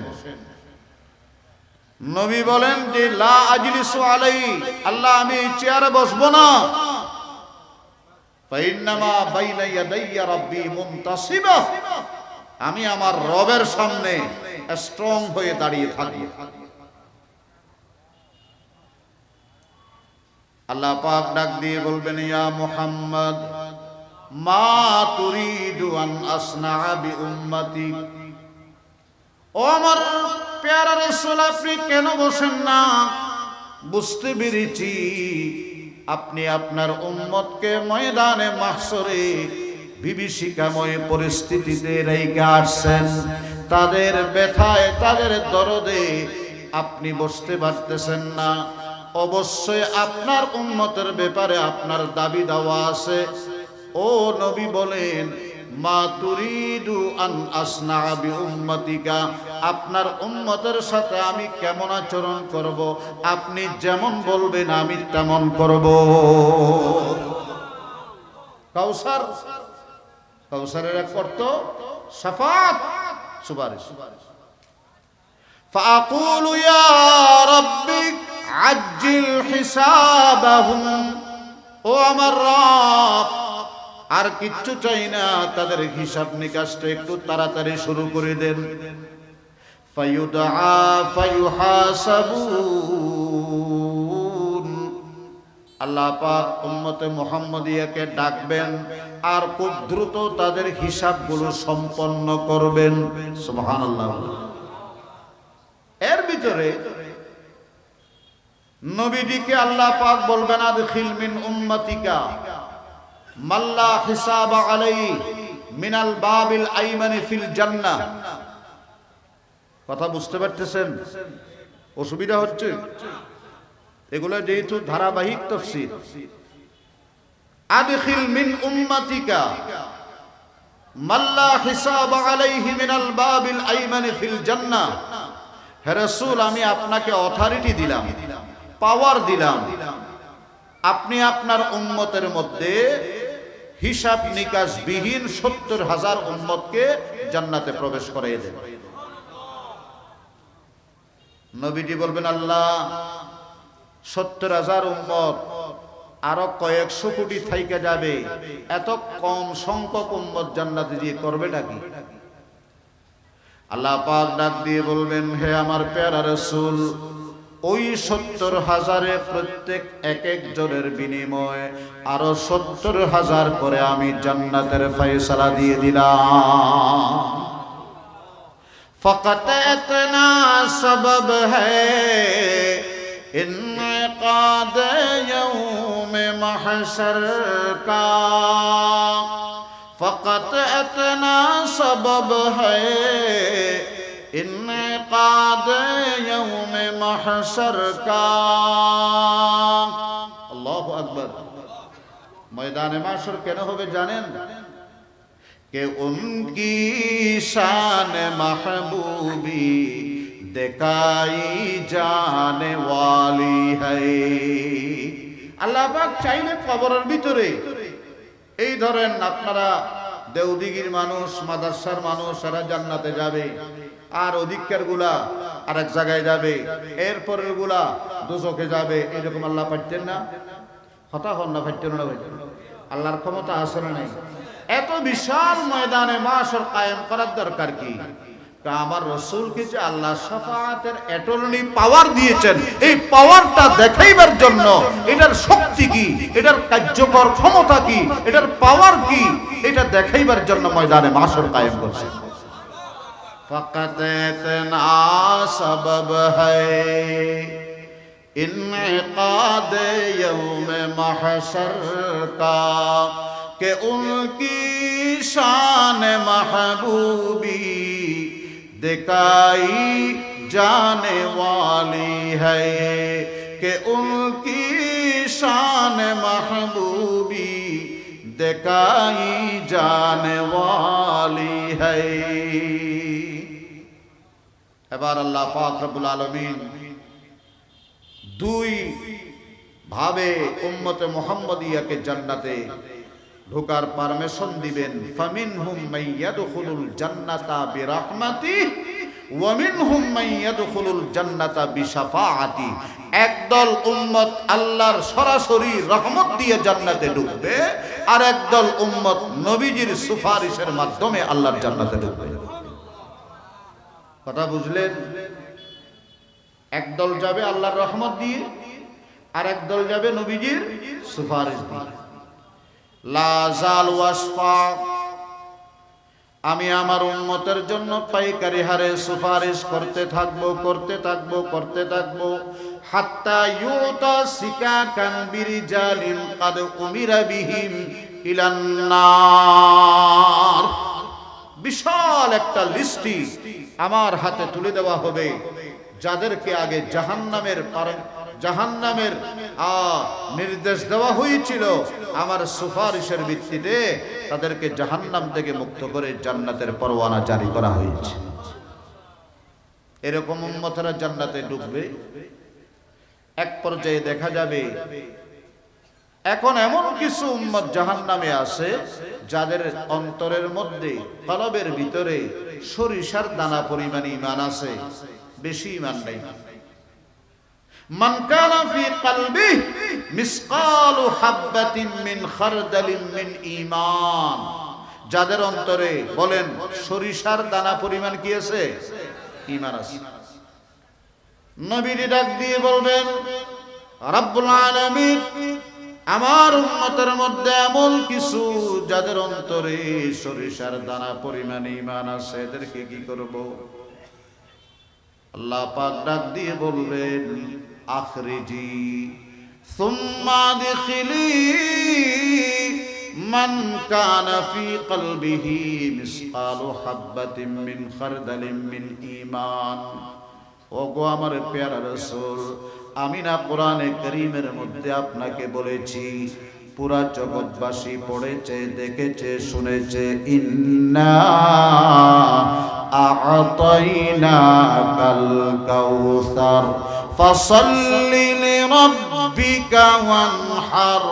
নবী বলেন যে লা আজলিসু আলাই, আল্লাহ আমি এই চেয়ারে বসবো না। ফাইন্নামা বাইনা ইয়াদাইয়া রাব্বি মুনতাসিবা, আমি আমার রবের সামনে স্ট্রং হয়ে দাঁড়িয়ে থাকি। আল্লাহ পাক ডাক দিয়ে বলবেন ইয়া মুহাম্মদ মা তুরিদু আন আসনা বি উম্মতি, ও আমার প্যারা রাসূল আপনি কেন বসেন না? বুঝতে পেরেছি আপনি আপনার উম্মতকে ময়দানে মাহশরে বিভীষিকাময় পরিস্থিতিতে রেখে আসছেন, তাদের ব্যথায়, তাদের দরদে আপনি বসতে পারতেছেন না। অবশ্যই আপনার উম্মতের ব্যাপারে আপনার দাবি দাওয়া আছে। ও নবী বলেন মা তুরিদু আন আসনা বি উম্মতিকা, আপনার উম্মতের সাথে আমি কেমন আচরণ করব, আপনি যেমন বলবেন আমি তেমন করব। কাউসার, কাউসারের এক অর্থ শাফাত, সুপারিশ। ফাকুলু ইয়া রাব্বি আজ্জিল হিসাবাহুম, ও আমার রব, আর কিচ্ছু চাই না, তাদের হিসাব নিকাশটা একটু তাড়াতাড়ি শুরু করে দেন। ফায়ুদআ ফায়ুহাসাবুন, আল্লাহ পাক উম্মতে মুহাম্মদিয়াকে ডাকবেন আর খুব দ্রুত তাদের হিসাবগুলো সম্পন্ন করবেন। সুবহানাল্লাহ। এর ভিতরে নবীজিকে আল্লাহ পাক বলবেন আদখিল মিন উম্মতিকা মাল্লা হিসাবা আলাইহি মিনাল বাবিল আইমানি ফিল জান্নাহ। কথা বুঝতে পারতেছেন? অসুবিধা হচ্ছে? এগুলো যেহেতু ধারাবাহিক তাফসীর। আদখিল মিন উম্মতিকা মাল্লা হিসাবা আলাইহি মিনাল বাবিল আইমানি ফিল জান্নাহ। হে রাসূল, আমি আপনাকে অথরিটি দিলাম, পাওয়ার দিলাম, আপনি আপনার উম্মতের মধ্যে হিসাব নিকাশ বিহীন ৭০,০০০ উম্মতকে জান্নাতে প্রবেশ করিয়ে দেন। নবীজি বলবেন, আল্লাহ ৭০,০০০ উম্মত, আরো কয়েকশো কোটি থাইকে যাবে, এত কম সংখ্যক উম্মত জান্নাতে দিয়ে করবেটা কি? আল্লাহ পাক ডাক দিয়ে বলবেন, হে আমার প্যারা রাসূল, ওই ৭০,০০০ প্রত্যেক এক একজনের বিনিময়ে আরো ৭০,০০০ করে আমি জান্নাতের ফয়সালা দিয়ে দিলাম। ফকত ইতনা সবব হ্যায় ইনকাদ ইয়াউম মাহশর কা, ফকত ইতনা সবব হ্যায় ইনকাদ ইয়াউম মাহশর কা। আল্লাহু আকবার। ময়দানে মাহশর কেন হবে জানেন? कि उनकी शान महबूबी दिखाई जाने वाली है। আল্লাহ পাক চাইলে কবরের ভিতরে এই ধরেন আপনারা দেওদিগির মানুষ, মাদ্রাসার মানুষ, এরা জান্নাতে যাবে, আর অধিকার গুলা আরেক জায়গায় যাবে, এরপরের গুলা দোজখে যাবে। এরকম আল্লাহ পারতেন না? হতা হন না, পারতেন না? আল্লাহর ক্ষমতা আছে না নাই? এত বিশাল ময়দানে মাহশর কায়েম করার দরকার কি? আমার রাসূলকে যে আল্লাহ শাফাআতের অ্যাটর্নি পাওয়ার দিয়েছেন, এই পাওয়ারটা দেখাইবার জন্য, এটার শক্তি কি, এটার কার্যকর ক্ষমতা কি, এটার পাওয়ার কি, এটা দেখাইবার জন্য ময়দানে মাহশর কায়েম করছেন। ফাকাত ইতনা সবব হ্যায় ইনকাদ ইয়াউম মাহশর কা कि उनकी शान महबूबी दिखाई जाने वाली है, कि उनकी शान महबूबी दिखाई जाने वाली है। এবার আল্লাহ পাক রব্বুল আলামিন দুই ভাবে উম্মতে মুহাম্মদিয়াকে জান্নাতে ঢোকার পারমিশন দিবেন। ফামিনহুম মাইয়াদখুলুল জান্নাতা বিরাহমাতি ওয়া মিনহুম মাইয়াদখুলুল জান্নাতা বিশাফাআতি। একদল উম্মত আল্লাহর সরাসরি রহমত দিয়ে জান্নাতে ঢুকবে, আর একদল উম্মত নবীজির সুপারিশের মাধ্যমে আল্লাহর জান্নাতে ঢুকবে। কথা বুঝলেন? একদল যাবে আল্লাহর রহমত দিয়ে, আর একদল যাবে নবীজির সুপারিশ দিয়ে। লা জাল ওয়াসফা, আমি আমার উম্মতের জন্য পাইকারি হারে সুপারিশ করতে থাকবো, করতে থাকবো, করতে থাকবো, হাত্তা ইউতা সিকাকান বিরিজালিন কাদ উমিরা বিহিম ইলান নার। বিশাল একটা লিস্টি আমার হাতে তুলে দেওয়া হবে, যাদেরকে আগে জাহান্নামের নির্দেশ দেওয়া হয়েছিল, আমার সুপারিশের ভিত্তিতে তাদেরকে জাহান্নাম থেকে মুক্ত করে জান্নাতের পরওয়ানা জারি করা হয়েছে। এরকম উম্মতেরা জান্নাতে ঢুকবে। এক পর্যায়ে দেখা যাবে এখন এমন কিছু উম্মত জাহান্নামে আছে যাদের অন্তরের মধ্যে, কলবের ভিতরে সরিষার দানা পরিমাণ ঈমান আছে, বেশি ঈমান নেই। মান কানা ফি কলবিহি মিসকালু হাববাতিন মিন খারদালিন মিন ঈমান, যাদের অন্তরে বলেন সরিষার দানা পরিমাণ কি আছে? ঈমান আছে। নবীজি ডাক দিয়ে বলবেন, রব্বুল আলামিন আমার উম্মতের মধ্যে এমন কিছু যাদের অন্তরে সরিষার দানা পরিমাণ ঈমান আছে, এদেরকে কি করব? আল্লাহ পাক ডাক দিয়ে বলবেন, আখরিজি সুম্মা আদখিলি মান কানা ফি কলবিহি মিসকালু হাববাতিন মিন খারদালিন মিন ঈমান। ওগো আমার প্যারা রাসূল, আমি না কোরআনে কারীমের মধ্যে আপনাকে বলেছি, পুরা জগৎবাসী পড়েছে, দেখেছে, শুনেছে, ইন্না আ'তাইনাকাল কাউসার ফাসাল্লি লিরাব্বিকা ওয়ানহার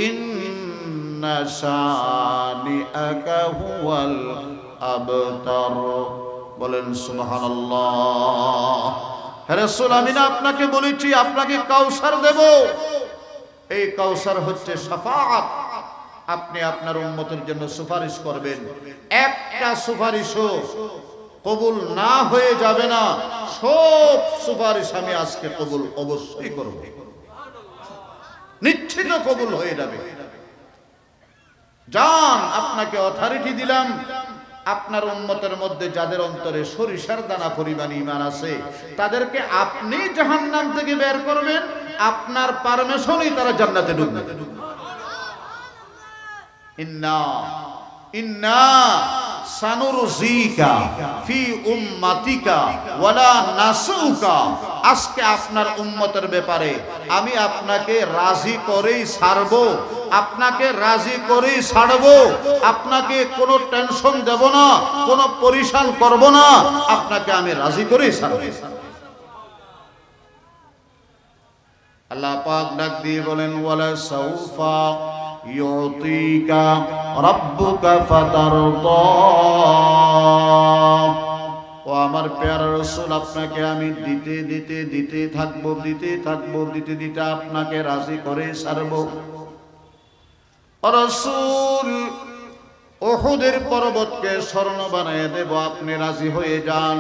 ইন্না শানিআকা হুয়াল আবতার। বলেন সুবহানাল্লাহ। হে রাসূল, আমি না আপনাকে বলেছি আপনাকে কাউসার দেব। এই কাউসার হচ্ছে শাফাআত। আপনি আপনার উম্মতের জন্য সুপারিশ করবেন। একটা সুপারিশও কবুল না হয়ে যাবে না, সব সুপারিশ আমি আজকে কবুল অবশ্যই করব, নিশ্চিত কবুল হয়ে যাবে। যান, আপনাকে অথরিটি দিলাম, আপনার উম্মতের মধ্যে যাদের অন্তরে সরিষার দানা পরিমাণ ঈমান আছে তাদেরকে আপনি জাহান্নাম থেকে বের করবেন, আপনার পারমিশনই তারা জান্নাতে ঢুকবে। ইন্না সানুরজিকা ফি উম্মাতিকা ওয়ালা নাসুকা। আজকে আপনার উম্মতের ব্যাপারে আমি আপনাকে রাজি করেই ছাড়বো, আপনাকে রাজি করেই ছাড়বো, আপনাকে কোনো টেনশন দেব না, কোনো পরিশান করব না, আপনাকে আমি রাজি করেই ছাড়বো। আল্লাহ পাক ডাক দিয়ে বলেন, ওয়ালা সাউফা ইউতিকা রাব্বুকা ফাতারদা। ও আমার প্যারা রাসূল, আপনাকে আমি দিতে থাকবো, দিতে আপনাকে রাজি করে ছাড়বো। রাসূল, উহুদের পর্বতকে স্বর্ণ বানিয়ে দেব, আপনি রাজি হয়ে যান।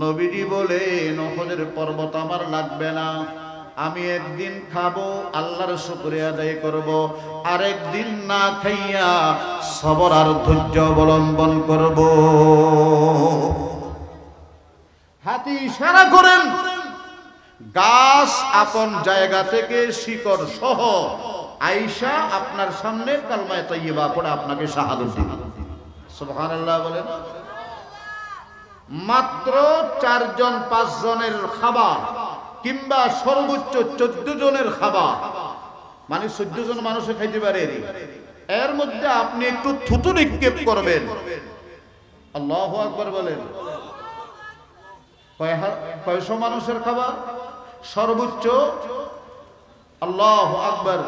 নবীজি বলেন, উহুদের পর্বত আমার লাগবে না, আমি একদিন খাবো, আল্লাহর শুকরিয়া আদায় করব, আর একদিন না খাইয়া সবর আর ধৈর্য অবলম্বন করব। হাতি ইশারা করেন, গাছ আপন জায়গা থেকে শিকড় সহ আয়েশা আপনার সামনে কালমায়ে তাইয়্যিবা পড়ে আপনাকে শাহাদাত দিবে। সুবহানাল্লাহ বলেন। মাত্র 4 জন 5 জনের খাবার কিংবা সর্বোচ্চ 14 জনের খাবার, মানে 14 জন মানুষে খাইতে পারে, এর মধ্যে আপনি একটু থুতু নিক্ষেপ করবেন। আল্লাহু আকবার বলেন। কয়শো মানুষের খাবার? সর্বোচ্চ। আল্লাহু আকবার।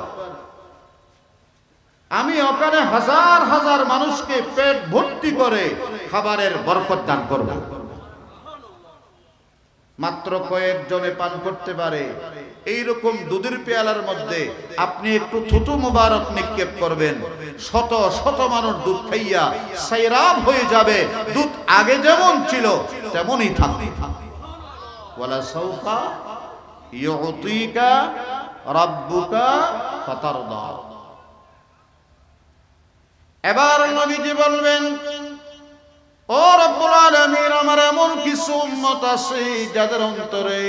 আমি ওখানে হাজার হাজার মানুষকে পেট ভর্তি করে খাবারের বরকত দান করব। মাত্র কয়েকজনে পান করতে পারে এইরকম দুধের পেয়ালার মধ্যে আপনি একটু থুতু মুবারক নিক্ষেপ করবেন, শত শত মানুষ দুধ খাইয়া সাইরাব হয়ে যাবে, দুধ আগে যেমন ছিল তেমনই থাকবে। ওয়ালা সাউফা ইউতিকা রাব্বুকা ফাতারদা। এবার নবীজি বলবেন, ও রব্বুল আলামিন, আমার এমন কিছু উম্মত আছে যাদের অন্তরে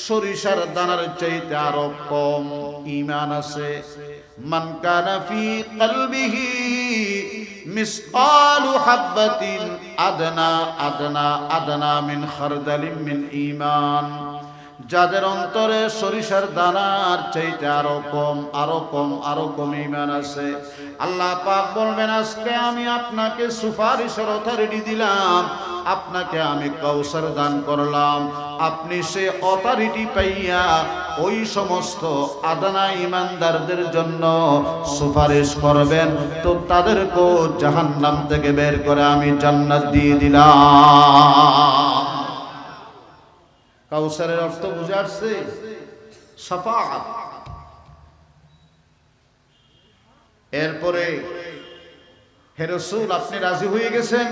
সরিষার দানার চাইতে আরো কম ঈমান আছে। মান কানা ফি কলবিহি মিসকালু হাববাতিন আদনা মিন খারদালিন মিন ঈমান। যাদের অন্তরে সরিষার দানার চাইতে আরো কম আরো কম আরো কম ঈমান আছে, আল্লাহ পাক বলবেন আজকে আমি আপনাকে সুপারিশের অথরিটি দিলাম, আপনাকে আমি কাউসার দান করলাম, আপনি সে অথরিটি পাইয়া ওই সমস্ত আদানা ঈমানদারদের জন্য সুপারিশ করবেন, তো তাদেরকেও জাহান্নাম থেকে বের করে আমি জান্নাত দিয়ে দিলাম। কাউসারের অর্থ বুঝে আসছে? শাফাআত। এরপরে হে রাসূল আপনি রাজি হয়ে গেছেন?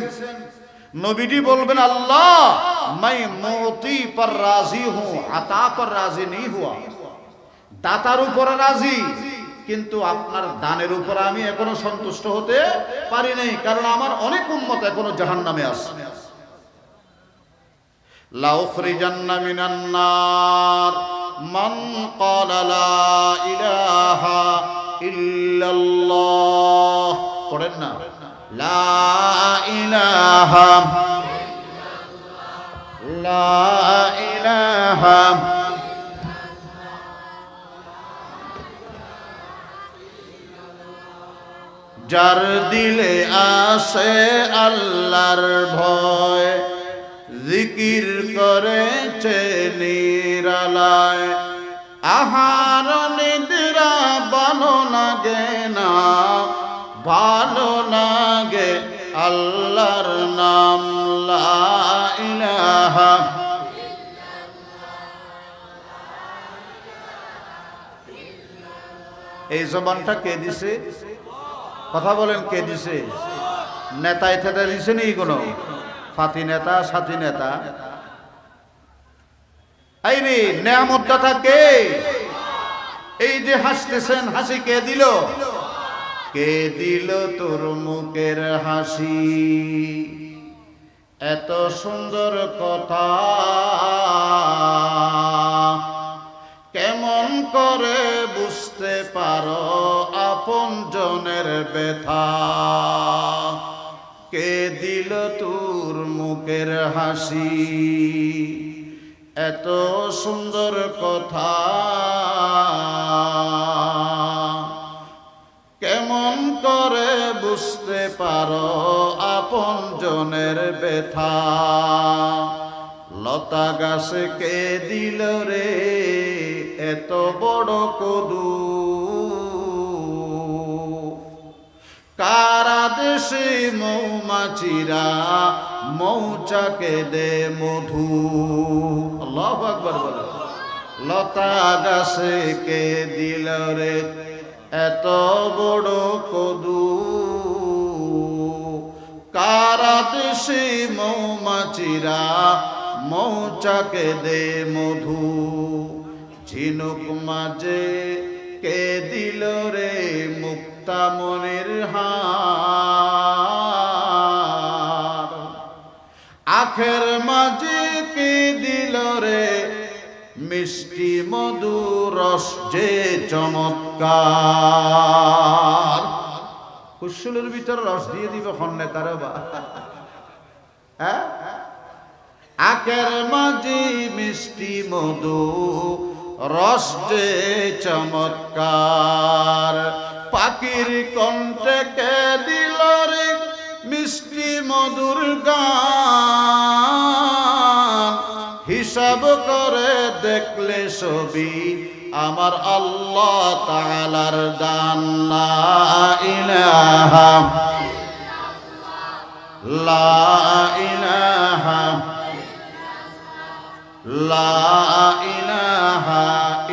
নবীজি বলবেন আল্লাহ मैं मोती पर राजी हूं, अता पर राजी नहीं हुआ। দাতার উপর রাজি, কিন্তু আপনার দানের উপর আমি এখনো সন্তুষ্ট হতে পারি নাই, কারণ আমার অনেক উম্মত এখনো জাহান্নামে আছে। লা উখরিজান্না মিনান নার মান ক্বালা লা ইলাহা ইল্লাল্লাহ। পড়েন না, লা ইলাহা লা ইলাহা যার দিলে আসে আল্লাহর ভয়, জিকির করেছে নিরালায়, আহার নিদ্রা ভালো লাগে না, ভালো লাগে আল্লাহর নাম লা ইলাহা। এই জবানটা কে দিছে? কথা বলেন, কে দিছে? নেতায় থেতা দিছে নি কোনো? ফাতি নেতা, সাথী নেতা? এই রে নেয়ামত দাতা কে? এই যে হাসতেছেন, হাসি কে দিল? কে দিল তোর মুখের হাসি? এত সুন্দর কথা কেমন করে বুঝতে পারো আপন জনের ব্যথা? কে দিল তোর মুখের হাসি? এত সুন্দর কথা কেমন করে বুঝতে পারো আপন জনের ব্যথা? লতা গাছে কে দিল রে এত বড় কদু? কারা দেশে মৌমাছিরা মৌচাকে দে মধু? আল্লাহু আকবার বলে। লতা গাছে কে দিল রে এত বড় কদু? কারা দেশে মৌমাছিরা মৌচাকে দে মধু? ঝিনুক মাঝে কে দিল রে মুক্তা মনির হার? আখের মাঝে কে দিল রে মিষ্টি মধুর রস যে চমৎকার? কুশুলের ভিতরে রস দিয়ে দিবে খন্নে তারা বা হ্যাঁ? আখের মাঝে মিষ্টি মধু রস যে চমৎকার? পাখির কণ্ঠে কে দিল রে মিষ্টি মধুর গান? হিসাব করে দেখলে ছবি আমার আল্লাহ তাআলার দান। লা ইলাহা লা ইলাহা লা ইলাহা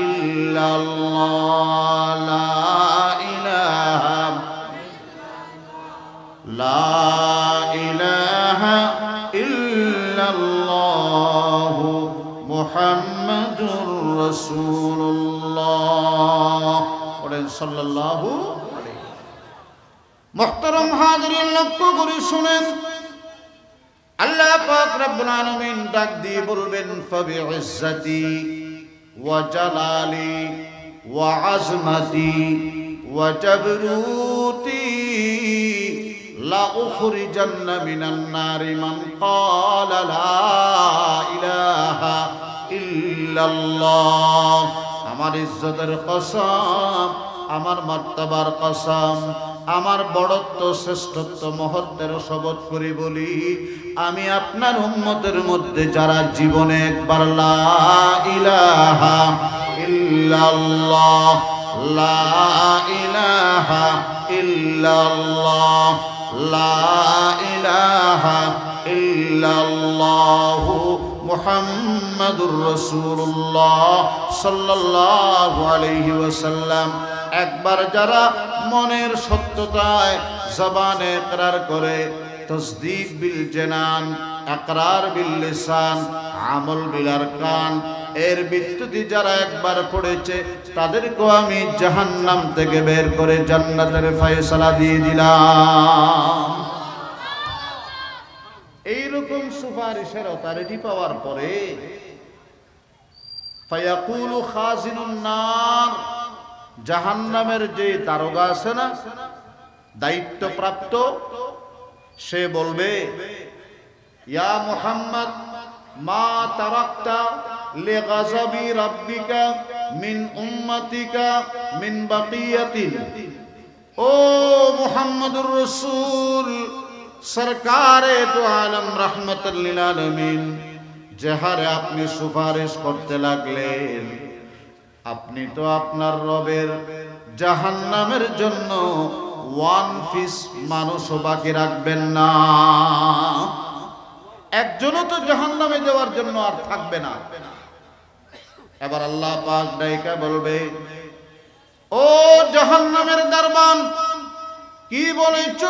ইল্লাল্লাহ লা ইলাহা লা ইলাহা ইল্লাল্লাহ মুহাম্মাদুর রাসূলুল্লাহ। বলেন সাল্লাল্লাহু আলাইহি। মুহতারাম হাজিরিন, লক্ষ্য করে শুনেন, আল্লাহ পাক রব্বুল আলামিন ডাক দিয়ে বলবেন ফাবিইজ্জাতি ওয়া জালালি ওয়া আজমাতি ওয়া জাবরুতি লা উখরিজান্না মিনান নারি মান ক্বালা লা ইলাহা ইল্লা ইল্লাল্লাহ। আমার ইজ্জতের কসম, আমার মর্তবার কসম, আমার বড়ত্ব শ্রেষ্ঠত্ব মহত্বের শপথ করে বলি, আমি আপনার উম্মতের মধ্যে যারা জীবনে একবার লা ইলাহা ইল্লাল্লাহ, লা ইলাহা ইল্লাল্লাহ, লা ইলাহা ইল্লাল্লাহু মুহাম্মাদুর রাসূলুল্লাহ সাল্লাল্লাহু আলাইহি ওয়াসাল্লাম একবার যারা মনের সত্যতায় জবানে ইকরার করে, তসদিক বিল জানান, ইকরার বিল লিসান, আমল বিল আরকান, এর ভিত্তিতে যারা একবার পড়েছে তাদেরকেও আমি জাহান্নাম থেকে বের করে জান্নাতের ফয়সালা দিয়ে দিলাম। এইরকম সুপারিশের অথরিটি পাওয়ার পরে ফায়াকুলু খাজিনুন নার, জাহান্নামের যে দারোগা আছে না, দায়িত্বপ্রাপ্ত, সে বলবে, ইয়া মুহাম্মদ মা তারাকতা লিগাযাবি রাব্বিকা মিন উম্মাতিকা মিন বাকিয়াতিন। ও মুহাম্মদুর রাসূল, সরকারে দু আলম রাহমাতুল লিল আলামিন, যাহারে আপনি সুপারিশ করতে লাগলেন, আপনি তো আপনার রবের জাহান্নামের জন্য ওয়ান পিস মানুষও বাকি রাখবেন না, একজনও তো জাহান্নামে দেওয়ার জন্য আর থাকবে না। এবার আল্লাহ পাক ডাইকা বলবে, ও জাহান্নামের দরবান, কি বলেছ?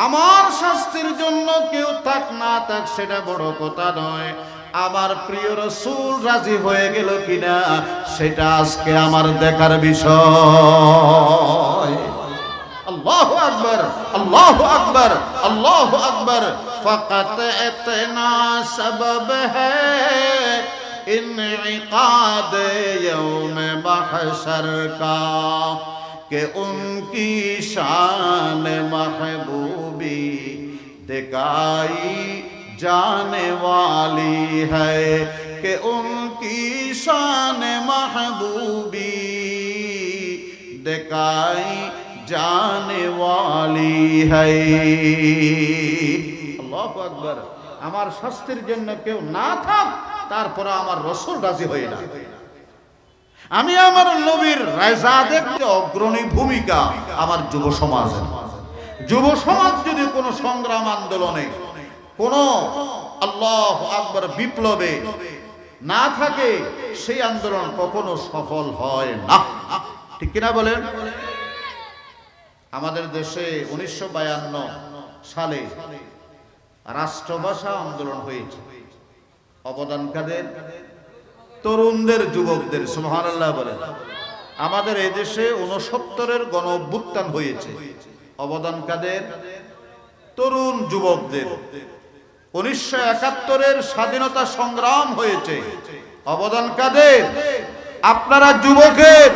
আমার শাস্তির জন্য কেউ থাক না থাক সেটা বড় কথা নয়, আমার প্রিয় রাসূল রাজি হয়ে গেল কিনা সেটা আজকে আমার দেখার বিষয়। আল্লাহু আকবার, আল্লাহু আকবার, আল্লাহু আকবার। ফাকাত ইতনা সবাব হ্যায় ইনইকাদ ইয়াউম মাহশর কা कि उनकी शान महबूबी दिखाई जाने वाली है, कि उनकी शान महबूबी दिखाई जाने वाली है। আল্লাহু আকবার। আমার শাস্তির জন্য কেউ না থাক, তারপরে আমার রাসূল রাজি হয় না। আমি আমার নবীর রাজা দেখতে অগ্রণী ভূমিকা আমার যুব সমাজ। যুব সমাজ যদি কোনো সংগ্রাম আন্দোলনে, কোন আল্লাহু আকবার বিপ্লবে না থাকে, সেই আন্দোলন কখনো সফল হয় না। ঠিক কিনা বলেন? আমাদের দেশে 1952 সালে রাষ্ট্রভাষা আন্দোলন হয়েছে। অবদান কাদের? তরুণদের, যুবকদের। সুবহানাল্লাহ বলেন। আমাদের এই দেশে 69-এর গণ অভ্যুত্থান হয়েছে। অবদান কাদের? তরুণ যুবকদের। 1971-এর স্বাধীনতা সংগ্রাম হয়েছে। অবদান কাদের? আপনারা যুবকের।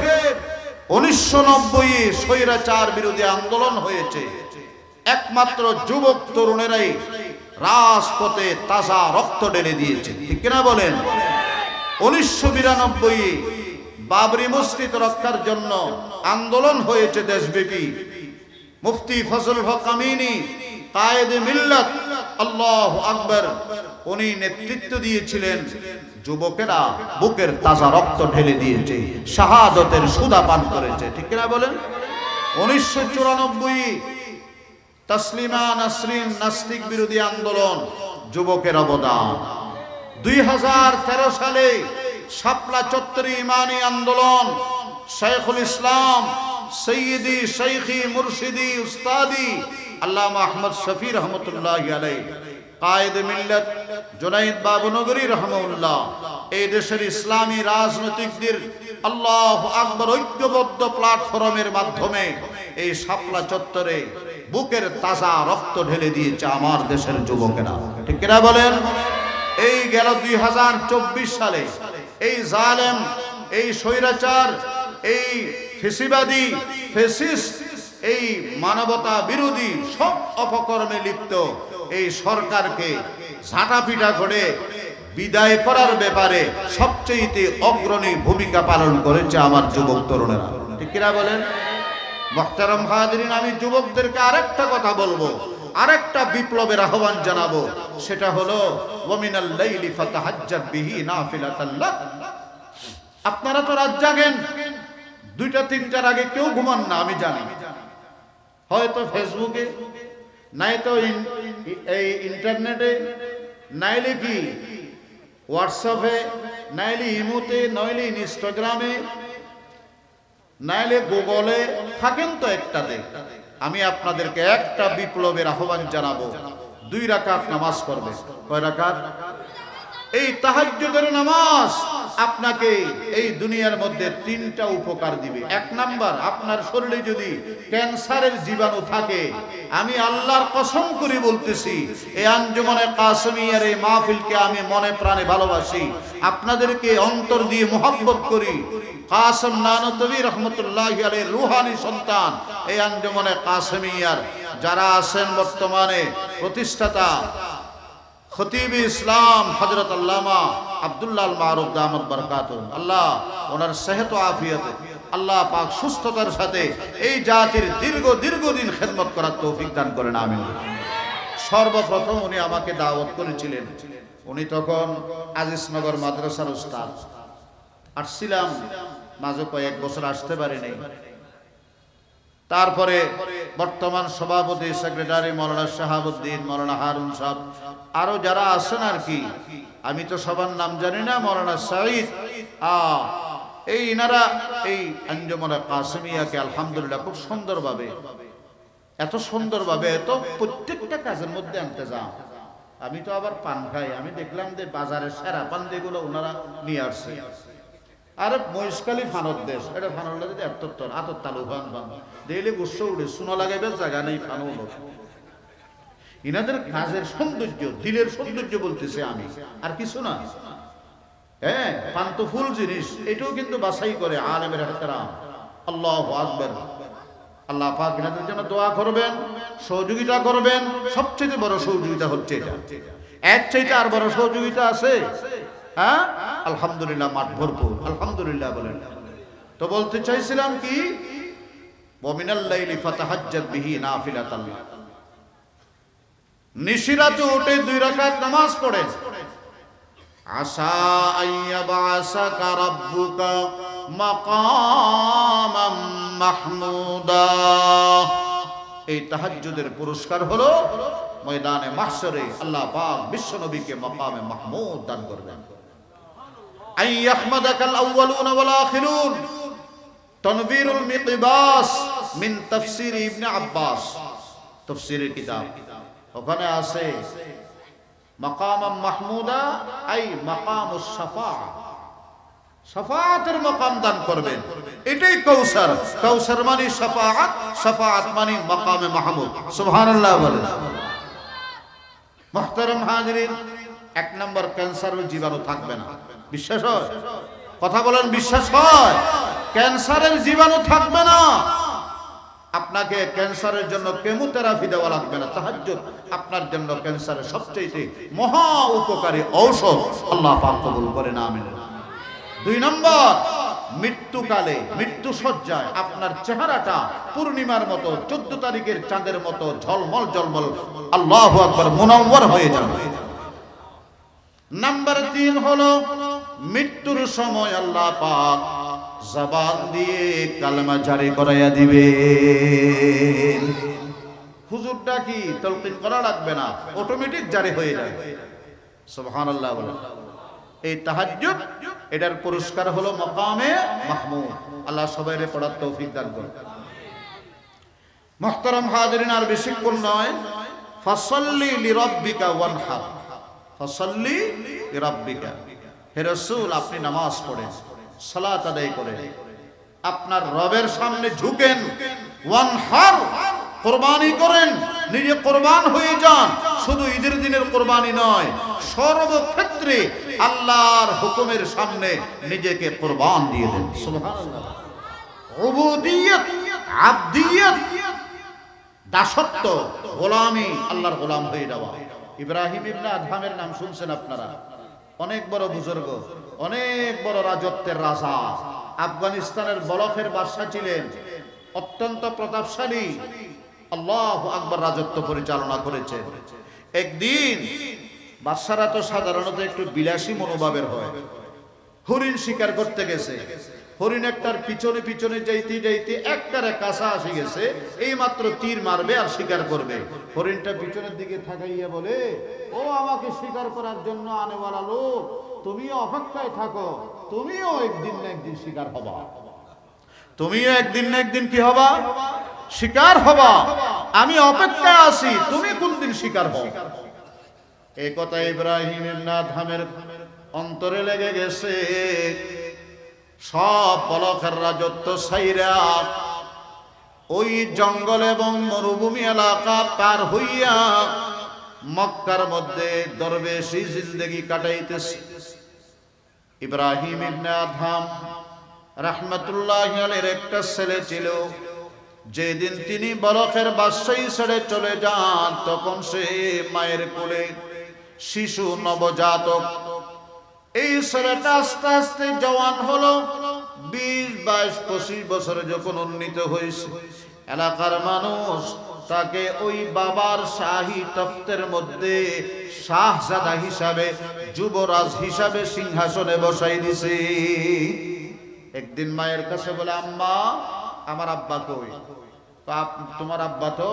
1990-এ স্বৈরাচার বিরোধী আন্দোলন হয়েছে। একমাত্র যুবক তরুণেরাই রাজপথে তাজা রক্ত ঢেলে দিয়েছে। ঠিক কিনা বলেন? 1992-এ বাবরি মসজিদ রক্ষার জন্য আন্দোলন হয়েছে দেশব্যাপী। মুফতি ফজলুল হক আমিনী, কায়েদে মিল্লাত, আল্লাহু আকবার, উনি নেতৃত্ব দিয়েছিলেন। যুবকেরা বুকের তাজা রক্ত ঢেলে দিয়েছে, শাহাদাতের সুধা পান করেছে। ঠিক কিনা বলেন? 1994 তসলিমা নাসরিন নাস্তিক বিরোধী আন্দোলন, যুবকের অবদান। 2013 সালে শাপলা চত্বরে ইমানি আন্দোলন, শেখুল ইসলাম সৈয়দি শেখি মুর্শিদি উস্তাদি আল্লামা আহমদ শফি রহমতুল্লাহি আলাইহি, কায়েদে মিল্লাত জুনাইদ বাবুনগরী রহমাহুল্লাহ, এই দেশের ইসলামী রাজনৈতিকদের আল্লাহু আকবার ঐক্যবদ্ধ প্ল্যাটফর্মের মাধ্যমে এই শাপলা চত্বরে বুকের তাজা রক্ত ঢেলে দিয়েছে আমার দেশের যুবকেরা। ঠিক কিনা বলেন? এই গেল 2024 সালে এই জালেম, এই স্বৈরাচার, এই ফেসিবাদী, ফেসিস্ট, এই মানবতা বিরোধী সব অপকর্মে লিপ্ত এই সরকারকে ঝাঁটাপিটা করে বিদায় করার ব্যাপারে সবচেয়ে অগ্রণী ভূমিকা পালন করেছে আমার যুবক তরুণেরা। ঠিক কিনা বলেন? মুহতারাম হাজিরিন, আমি যুবকদেরকে আরেকটা কথা বলবো, আরেকটা বিপ্লবের আহ্বান জানাবো, সেটা হলো ওয়া মিনাল লাইলি ফাতাহাজ্জাদ বিহি নাফিলাতাল লাক। আপনারা তো রাত জাগেন, 2টা 3টার আগে কেউ ঘুমান না আমি জানি। হয়তো ফেসবুকে, নাই তো এই ইন্টারনেটে, নাইলে কি হোয়াটসঅ্যাপে, নাইলে ইমোতে, নইলে ইনস্টাগ্রামে, নাইলে গুগলে থাকেন তো একটাতে। আমি আপনাদেরকে একটা বিপ্লবের আহ্বান জানাবো, 2 রাকাত নামাজ পড়বে। কয় রাকাত? এই তাহাজ্জুদের নামাজ আপনাকে এই দুনিয়ার মধ্যে 3টা উপকার দিবে। 1 নাম্বার, আপনার শরীরে যদি ক্যান্সারের জীবাণু থাকে, আমি আল্লাহর কসম করে বলতেছি, এই আঞ্জুমানে কাসেমিয়ার এই মাহফিলকে আমি মনে প্রাণে ভালোবাসি, আপনাদেরকে অন্তর দিয়ে মোহাব্বত করি। কাসেম নানতবী রহমতুল্লাহি আলাইহির রুহানি সন্তান এই আঞ্জুমানে কাসেমিয়ার যারা আছেন বর্তমানে প্রতিষ্ঠাতা খতিব ইসলাম হযরত আল্লামা আব্দুল্লাহ আল মারুফ দামাত বারাকাতুহু, আল্লাহ ওনার সেহত ও আফিয়তে আল্লাহ পাক সুস্থতার সাথে এই জাতির দীর্ঘদিন খেদমত করার তৌফিক দান করেন, আমিন। সর্বপ্রথম উনি আমাকে দাওয়াত করেছিলেন, উনি তখন আজিজনগর মাদ্রাসার উস্তাদ। আসছিলাম, মাঝে কয়েক বছর আসতে পারিনি। তারপরে বর্তমান সভাপতি সেক্রেটারি মৌলানা শাহাবুদ্দিন, মৌলানা হারুন সাহেব, আরো যারা আছেন আর কি, আমি তো সবার নাম জানি না, মৌলানা সাঈদ, এই ইনারা এই আঞ্জুমানে কাসেমিয়াকে আলহামদুলিল্লাহ খুব সুন্দরভাবে, এত সুন্দরভাবে, এত প্রত্যেকটা কাজের মধ্যে ইন্তজাম। আমি তো আবার পান খাই, আমি দেখলাম যে বাজারের সেরা পান যেগুলো ওনারা নিয়ে আসছে। আরে মহিষকালী ফানত দেশ, এটা ফানুল যদি এত্তর আতর তালু ফান ফান দেখলে গুস্ব উঠে, শোনা লাগাইবে জায়গা নেই ফানুল। ইনাদের কাজের সৌন্দর্য, দিলের সৌন্দর্য বলতেছে আমি, আর কিছু না। হ্যাঁ, পান তো ফুল জিনিস, এটাও কিন্তু বাছাই করে আলেমের ইহতিরাম। আল্লাহু আকবার। আল্লাহ পাক ইনাদের জন্য দোয়া করবেন, সহযোগিতা করবেন। সবচেয়ে বড় সহযোগিতা হচ্ছে এটা, এর চাইতে আর বড় সহযোগিতা আছে? হ্যাঁ, আলহামদুলিল্লাহ, মাঠ ভরপুর, আলহামদুলিল্লাহ বলেন। তো বলতে চাইছিলাম কি, ওয়া মিনাল লাইলি ফাতাহাজ্জাদ বিহি নাফিলাতাল লাক। নিশিরাতে উঠে 2 রাকাত নামাজ পড়েন। আসা আইয়াবাসাকা রাব্বুকা মাকামাম মাহমুদা। এই তাহাজ্জুদের পুরস্কার হলো ময়দানে মাহশরে আল্লাহ পাক বিশ্ব নবীকে মাকামে মাহমুদ দান করবেন। আই ইয়াহমাদাকাল আউয়ালুনা ওয়াল আখিরুন। তানবীরুল মিকবাস মিন তাফসীর ইবনে আব্বাস, তাফসীরের কিতাব, ওখানে আছে মাকামাম মাহমুদা আই মাকামুস শাফাআ, শাফাআতের মাকাম দান করবেন। এটাই কাউসার, কাউসার মানে শাফাআত, শাফাআত মানে মাকামে মাহমুদ। সুবহানাল্লাহ বলেন। মুহতারাম হাজিরিন, 1 নম্বর, ক্যান্সারের জীবাণু থাকবে না। বিশ্বাস হয়? কথা বলেন, বিশ্বাস হয়? ক্যান্সারের জীবাণু থাকবে না। আপনাকে ক্যান্সারের জন্য কেমোথেরাপি দেওয়া লাগবে না। তাহাজ্জুদ আপনার জন্য ক্যান্সারের সবচেয়ে মহা উপকারী ঔষধ। আল্লাহ পাক কবুল করেন, আমিন। 2 নম্বর, মৃত্যুকালে, মৃত্যু সজ্জায় আপনার চেহারাটা পূর্ণিমার মতো, 14 তারিখের চাঁদের মতো ঝলমল ঝলমল, আল্লাহু আকবার, মুনাওয়ার হয়ে যাবে। নাম্বার 3 হলো মৃত্যুর সময় আল্লাহ পাক জবান দিয়ে কালেমা জারি করাইয়া দিবে। হুজুরটা কি তালকিন করা লাগবে না, অটোমেটিক জারি হয়ে যাবে। সুবহানাল্লাহ বলেন। এই তাহাজ্জুদ, এটার পুরস্কার হলো মাকামে মাহমুদ। আল্লাহ সবাইকে পড়ার তৌফিক দান করুন। মুহতারাম হাজিরিন, আর বেশিক্ষণ নয়। ফাসাল্লি লিরাব্বিকা ওয়ানহার, ফাসাল্লি লিরাব্বিকা। হে রাসূল, আপনি নামাজ পড়েন, সালাত আদায় করেন, আপনার রবের সামনে ঝুঁকেন, ওয়ানহার, কুরবানি করেন, নিজে কুরবান হয়ে যান। শুধু ঈদের দিনের কুরবানি নয়, সর্বক্ষেত্রে আল্লাহর হুকুমের সামনে নিজেকে কুরবান দিয়ে দেন। সুবহানাল্লাহ। উবুদিয়ত, আবদিয়ত, দাসত্ব, গোলামি, আল্লাহর গোলাম হয়ে যাওয়া। ইব্রাহিম ইবনে আদহামের নাম শুনছেন আপনারা? অনেক বড় বুজুর্গ, অনেক বড় রাজত্বের রাজা, আফগানিস্তানের বলখের বাদশা ছিলেন, অত্যন্ত প্রতাপশালী, আল্লাহু আকবার রাজত্ব পরিচালনা করেছেন। একদিন বাদশারা তো সাধারণত একটু বিলাসী মনোভাবের হয়, হরিণ শিকার করতে গেছে। হরিণ একটার পিছনে পিছনে যাইতে যাইতে একটারে কাছা আসি গেছে, এই মাত্র তীর মারবে আর শিকার করবে। হরিণটা পিছনের দিকে থাকাইয়া বলে, ও আমাকে শিকার করার জন্য আনেওয়ালা লোক, তুমিও অপেক্ষায় থাকো, তুমিও একদিন না একদিন শিকার হবা, তুমিও একদিন না একদিন কি হবা, শিকার হবা। আমি অপেক্ষায় আছি, তুমি কোন দিন শিকার হও। এই কথা ইব্রাহিম ইবনে আদহামের অন্তরে লেগে গেছে। সব বলখের রাজত্ব ছাইরা ওই জঙ্গল এবং মরুভূমি এলাকা পার হইয়া মক্কার মধ্যে দরবেশি জিন্দেগি কাটাইতেছে। ইব্রাহিম ইবনে আদহাম রাহমাতুল্লাহি আলাইহির একটা ছেলে ছিল। যেদিন তিনি বলখের বাদশাহী ছেড়ে চলে যান, তখন সে মায়ের কোলে শিশু নবজাতক। এই ছেলেটা আস্তে আস্তে জওয়ান হলো, 20, 22, 25 বছরে যখন উন্নীত হয়েছে, এলাকার মানুষ তাকে ওই বাবার শাহী তখ্তের মধ্যে শাহজাদা হিসাবে, যুবরাজ হিসাবে সিংহাসনে বসাই দিছে। একদিন মায়ের কাছে বলে, আম্মা আমার আব্বা কই? তোমার আব্বা তো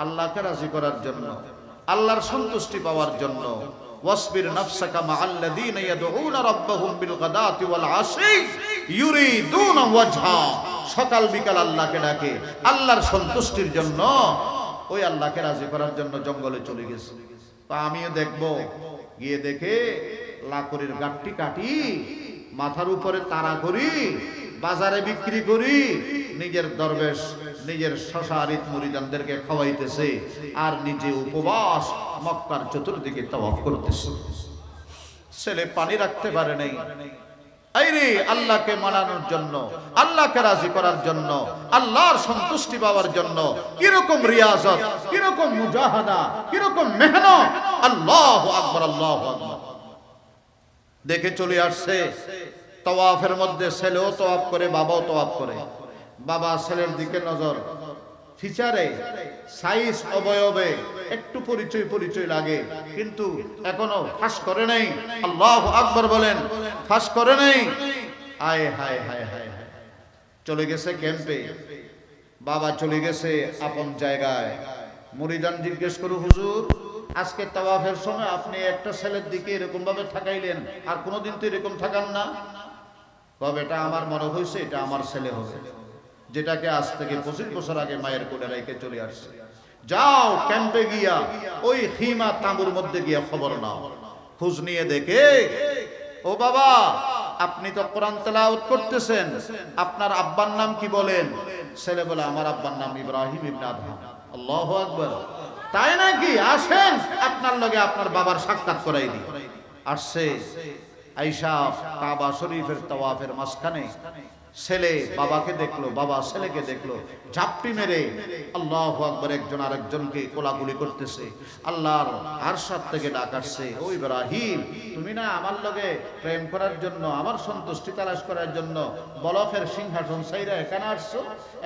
আল্লাহকে রাজি করার জন্য, আল্লাহর সন্তুষ্টি পাওয়ার জন্য, ওয়াসবির নাফসাকা মাআল্লাযীনা ইয়াদউনা রাব্বাহুম বিল গাদাতি ওয়াল আশি ইউরিদুনা ওয়াজহা, সকাল বিকাল আল্লাহকে ডাকে আল্লাহর সন্তুষ্টির জন্য, ওই আল্লাহকে রাজি করার জন্য জঙ্গলে চলে গেছে। তো আমিও দেখব, গিয়ে দেখে লাকড়ির গাঁটটি কাটি, মাথার উপরে তারা করি, বাজারে বিক্রি করি, নিজের দরবেশ নিজের শশারিত মুরিদানদেরকে খাওয়াইতেছে, আর নিজে উপবাস মক্কার চতুর্দিকে তাওয়াফ করতেছে। ছেলে পানি রাখতে পারে নাই। আইরে আল্লাহকে মানানোর জন্য, আল্লাহকে রাজি করার জন্য, আল্লাহর সন্তুষ্টি পাওয়ার জন্য কিরকম রিয়াজত, কিরকম মুজাহাদা, কিরকম মেহনত। আল্লাহু আকবার, আল্লাহু আকবার। দেখে চলে আসছে তাওয়াফের মধ্যে, ছেলেও তাওয়াফ করে, বাবাও তাওয়াফ করে। বাবা ছেলের দিকে নজর, ফিচারে সাইজ অবয়বে একটু পরিচয় লাগে, কিন্তু এখনো ফাঁস করে নাই। আল্লাহু আকবার বলেন, ফাঁস করে নাই। আয় হায় হায় হায় হায়, চলে গেছে ক্যাম্পে, বাবা চলে গেছে আপন জায়গায়। মুরিদান জিজ্ঞেস করো, হুজুর আজকে তাওয়াফের সময় আপনি একটা ছেলের দিকে এরকম ভাবে থাকাইলেন, আর কোনোদিন তো এরকম থাকান না। তবে এটা আমার মনে হয়েছে এটা আমার ছেলে হবে, যেটাকে আজ থেকে 25 বছর আগে মায়ের কোলে রেখে চলে আসছে। যাও ক্যাম্পে গিয়া ওই খিমা তাঁবুর মধ্যে গিয়া খবর নাও। খোঁজ নিয়ে দেখে, ও বাবা আপনি তো কোরআন তেলাওয়াত করতেছেন, আপনার আব্বার নাম কি বলেন? ছেলে বলে, আমার আব্বার নাম ইব্রাহিম ইবনে আদহাম। আল্লাহু আকবার। তাই নাকি? আসেন আপনার লগে আপনার বাবার সাক্ষাৎ করাই দিই। আসছে, আয়েশা কাবা শরীফের তাওয়াফের মাঝখানে ছেলে বাবাকে দেখলো, বাবা ছেলেকে দেখলো, ঝাপটি মেরে আল্লাহু আকবার একজন আরেকজনকে কোলাকুলি করতেছে। আল্লাহর আরশাদ থেকে ডাক আসছে, ও ইব্রাহিম তুমি না আমার লগে প্রেম করার জন্য, আমার সন্তুষ্টি তালাশ করার জন্য বলখের সিংহাসন ছাইরা এখানে আসছো,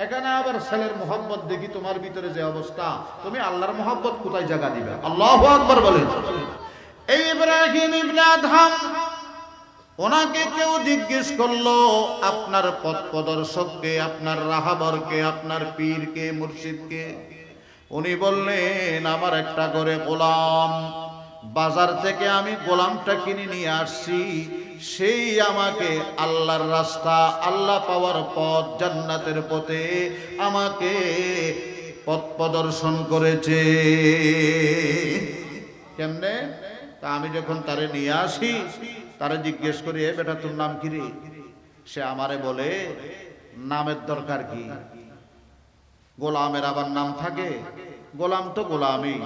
এখানে আবার ছেলের মোহাব্বত দেখি তোমার ভিতরে যে অবস্থা, তুমি আল্লাহর মোহাব্বত কোথায় জায়গা দিবে? আল্লাহু আকবার বলেন। এই ইব্রাহিম ইবনে আদহাম, ওনাকে কেউ জিজ্ঞেস করলো আপনার পথ প্রদর্শককে, আপনার রাহাবরকে, আপনার পীরকে, মুর্শিদকে? উনি বললেন, আমার একটা ঘরে গোলাম, বাজার থেকে আমি গোলামটা কিনে নিয়ে আসছি, সেই আমাকে আল্লাহর রাস্তা, আল্লাহ পাওয়ার পথ, জান্নাতের পথে আমাকে পথ প্রদর্শন করেছে। কেমনে? তা আমি যখন তারে নিয়ে আসি, তারে জিজ্ঞেস করি, এ বেটা তোর নাম কি রে? সে আমারে বলে, নামের দরকার কি? গোলামের আবার নাম থাকে? গোলাম তো গোলামই,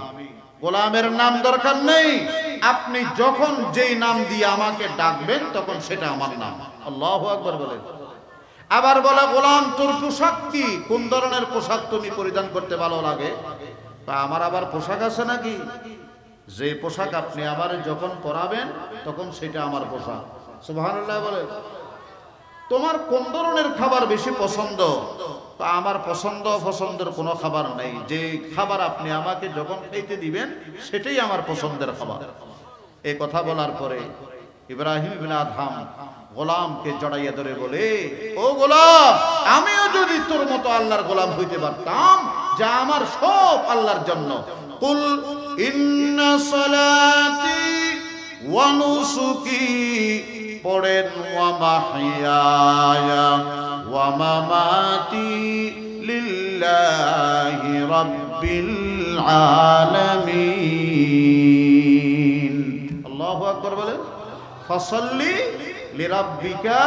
গোলামের নাম দরকার নেই। আপনি যখন যেই নাম দিয়ে আমাকে ডাকবেন তখন সেটা আমার নাম। আল্লাহু আকবার বলেন। আবার বলে, গোলাম তোর পোশাক কি? কোন ধরনের পোশাক তুমি পরিধান করতে ভালো লাগে? তা আমার আবার পোশাক আছে নাকি? যে পোশাক আপনি আমার যখন পরাবেন তখন সেটা আমার পোশাক। সুবহানাল্লাহ বলে। তোমার কোন ধরনের খাবার বেশি পছন্দ? তো আমার পছন্দের কোনো খাবার নেই, যে খাবার আপনি আমাকে যখন খাইতে দিবেন সেটাই আমার পছন্দের খাবার। এই কথা বলার পরে ইব্রাহিম ইবনে আদহাম গোলামকে জড়াইয়া ধরে বলে, ও গোলাম, আমিও যদি তোর মতো আল্লাহর গোলাম হইতে পারতাম, যা আমার সব আল্লাহর জন্য। কুল ইন্না সালাতি ওয়া নুসুকি পড়েন, ওয়া মাহইয়ায়া ওয়া মামাতি লিল্লাহি রাব্বিল আলামিন। আল্লাহু আকবার বলেন। ফাসাল্লি লিরাব্বিকা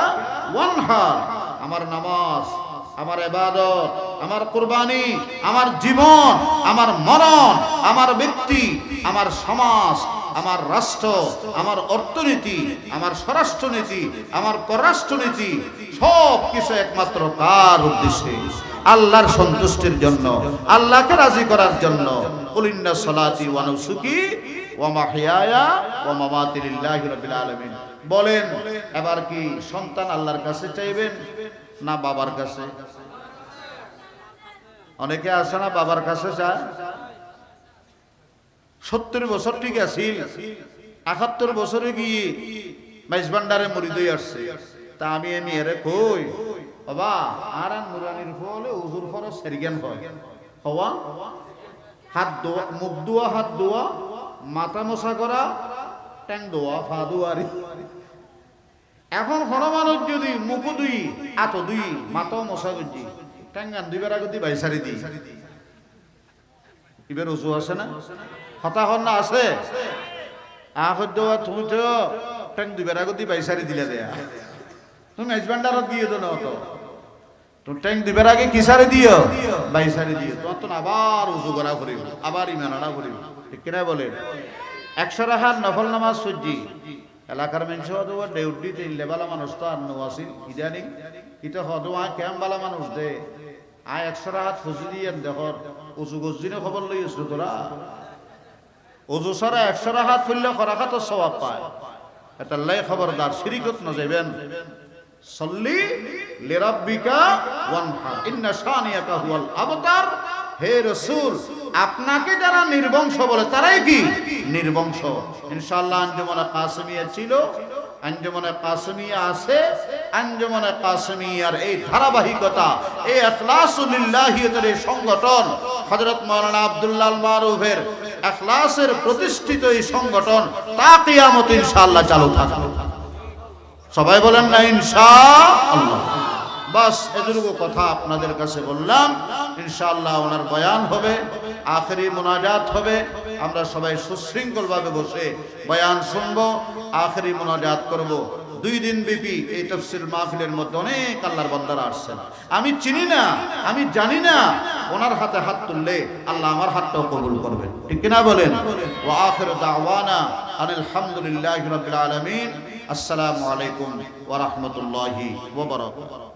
ওয়ানহার। আমার নামাজ, আমার ইবাদত, আমার কুরবানি, আমার জীবন, আমার মরণ, আমার ব্যক্তি, আমার সমাজ, আমার রাষ্ট্র, আমার অর্থনীতি, আমার স্বরাষ্ট্রনীতি, আমার পররাষ্ট্রনীতি, সব কিছু একমাত্র কার উদ্দেশ্যে? আল্লাহর সন্তুষ্টির জন্য, আল্লাহকে রাজি করার জন্য। কুল ইন্না সালাতি ওয়া নুসুকি ওয়া মাহইয়ায়া ওয়া মামাতি লিল্লাহি রাব্বিল আলামিন। বলেন, এবার কি সন্তান আল্লাহর কাছে চাইবেন না বাবার কাছে? অনেকে আছে না বাবার কাছে চায়। 70 বছর ঠিক আছিল, 71 বছরে গিয়ে মাইজ ভান্ডারে মুরিদ হয়ে আসছে। তা আমি এরে কই, বাবা আর নুরানির ফলে উজুর ফরজ সেরিগান হয় হওয়া, হাত দোয়া, মুখ দোয়া, হাত দোয়া, মাথা মশা করা, ট্যাং দোয়া, ফা দোয়ারি। এখন হর মানুষ যদি মুখ দুই, আত দুই, মাথাও মশা করছি, ট্যাঙ্গান দুইবার আগে দি বাইসারি দি, এবার উজু আছে না? হতাহর না আছে? আখর দেওয়া তুমি তো ট্যাং দুইবার আগে দি বাইসারি দিলে দেয়া, তুমি হাজব্যান্ডারত গিয়ে তো না অত, তুমি ট্যাং দুইবার আগে কি সারি দিও? বাইসারি দিও। তোমার তো আবার উজু করা করিব, আবার ইমানারা করিব, ঠিক কিনা বলেন? 100 রাকাত নফল নামাজ সজ্জি এলাকার মানুষ হওয়া ডেউটি দিলে বালা মানুষ তো আর নোয়াছিল ইদানিং এটা হওয়া কেম বালা মানুষ দে আয় 100 রাকাত ফজি দিয়ে দেখর উজু গজিনে খবর লই আসলো তোরা। উজু সারা 100 রাকাত ফুললে খরাকাত সওয়াব পায়। এটা লাই খবরদার, শিরিকত না যাবেন। সল্লি লিরাব্বিকা ওয়ানহার ইন্না শানিয়াকা হুয়াল আবতার। হে রাসূল, আপনাকে যারা নির্বংশ বলে তারাই কি নির্বংশ। ইনশাআল্লাহ আঞ্জুমানে কাসেমিয়া ছিল, আঞ্জুমানে কাসেমিয়া আছে। আঞ্জুমানে কাসেমিয়ার এই ধারাবাহিকতা, এই ইখলাসুলিল্লাহিয়তের এই সংগঠন, হযরত মাওলানা আব্দুল্লাহ আল মারুফের ইখলাসের প্রতিষ্ঠিত এই সংগঠন তা কিয়ামত ইনশাআল্লাহ চালু থাকবে। সবাই বলেন না ইনশাআল্লাহ। বাস এতটুকু কথা আপনাদের কাছে বললাম। ইনশাআল্লাহ ওনার বয়ান হবে, আখেরি মুনাজাত হবে। আমরা সবাই সুশৃঙ্খল ভাবে বসে বয়ান শুনবো, আখেরি মুনাজাত করব। 2 দিন ব্যাপী এই তাফসীর মাহফিলের মধ্যে অনেক আল্লাহর বান্দারা আসছেন। আমি চিনি না, আমি জানি না, ওনার হাতে হাত তুললে আল্লাহ আমার হাতটাও কবুল করবেন, ঠিক কিনা বলেন? ওয়া আখিরু দাওয়ানা আনিল হামদুলিল্লাহি রাব্বিল আলামিন। আসসালামু আলাইকুম ওয়া রাহমাতুল্লাহি ওয়া বারাকাতুহু।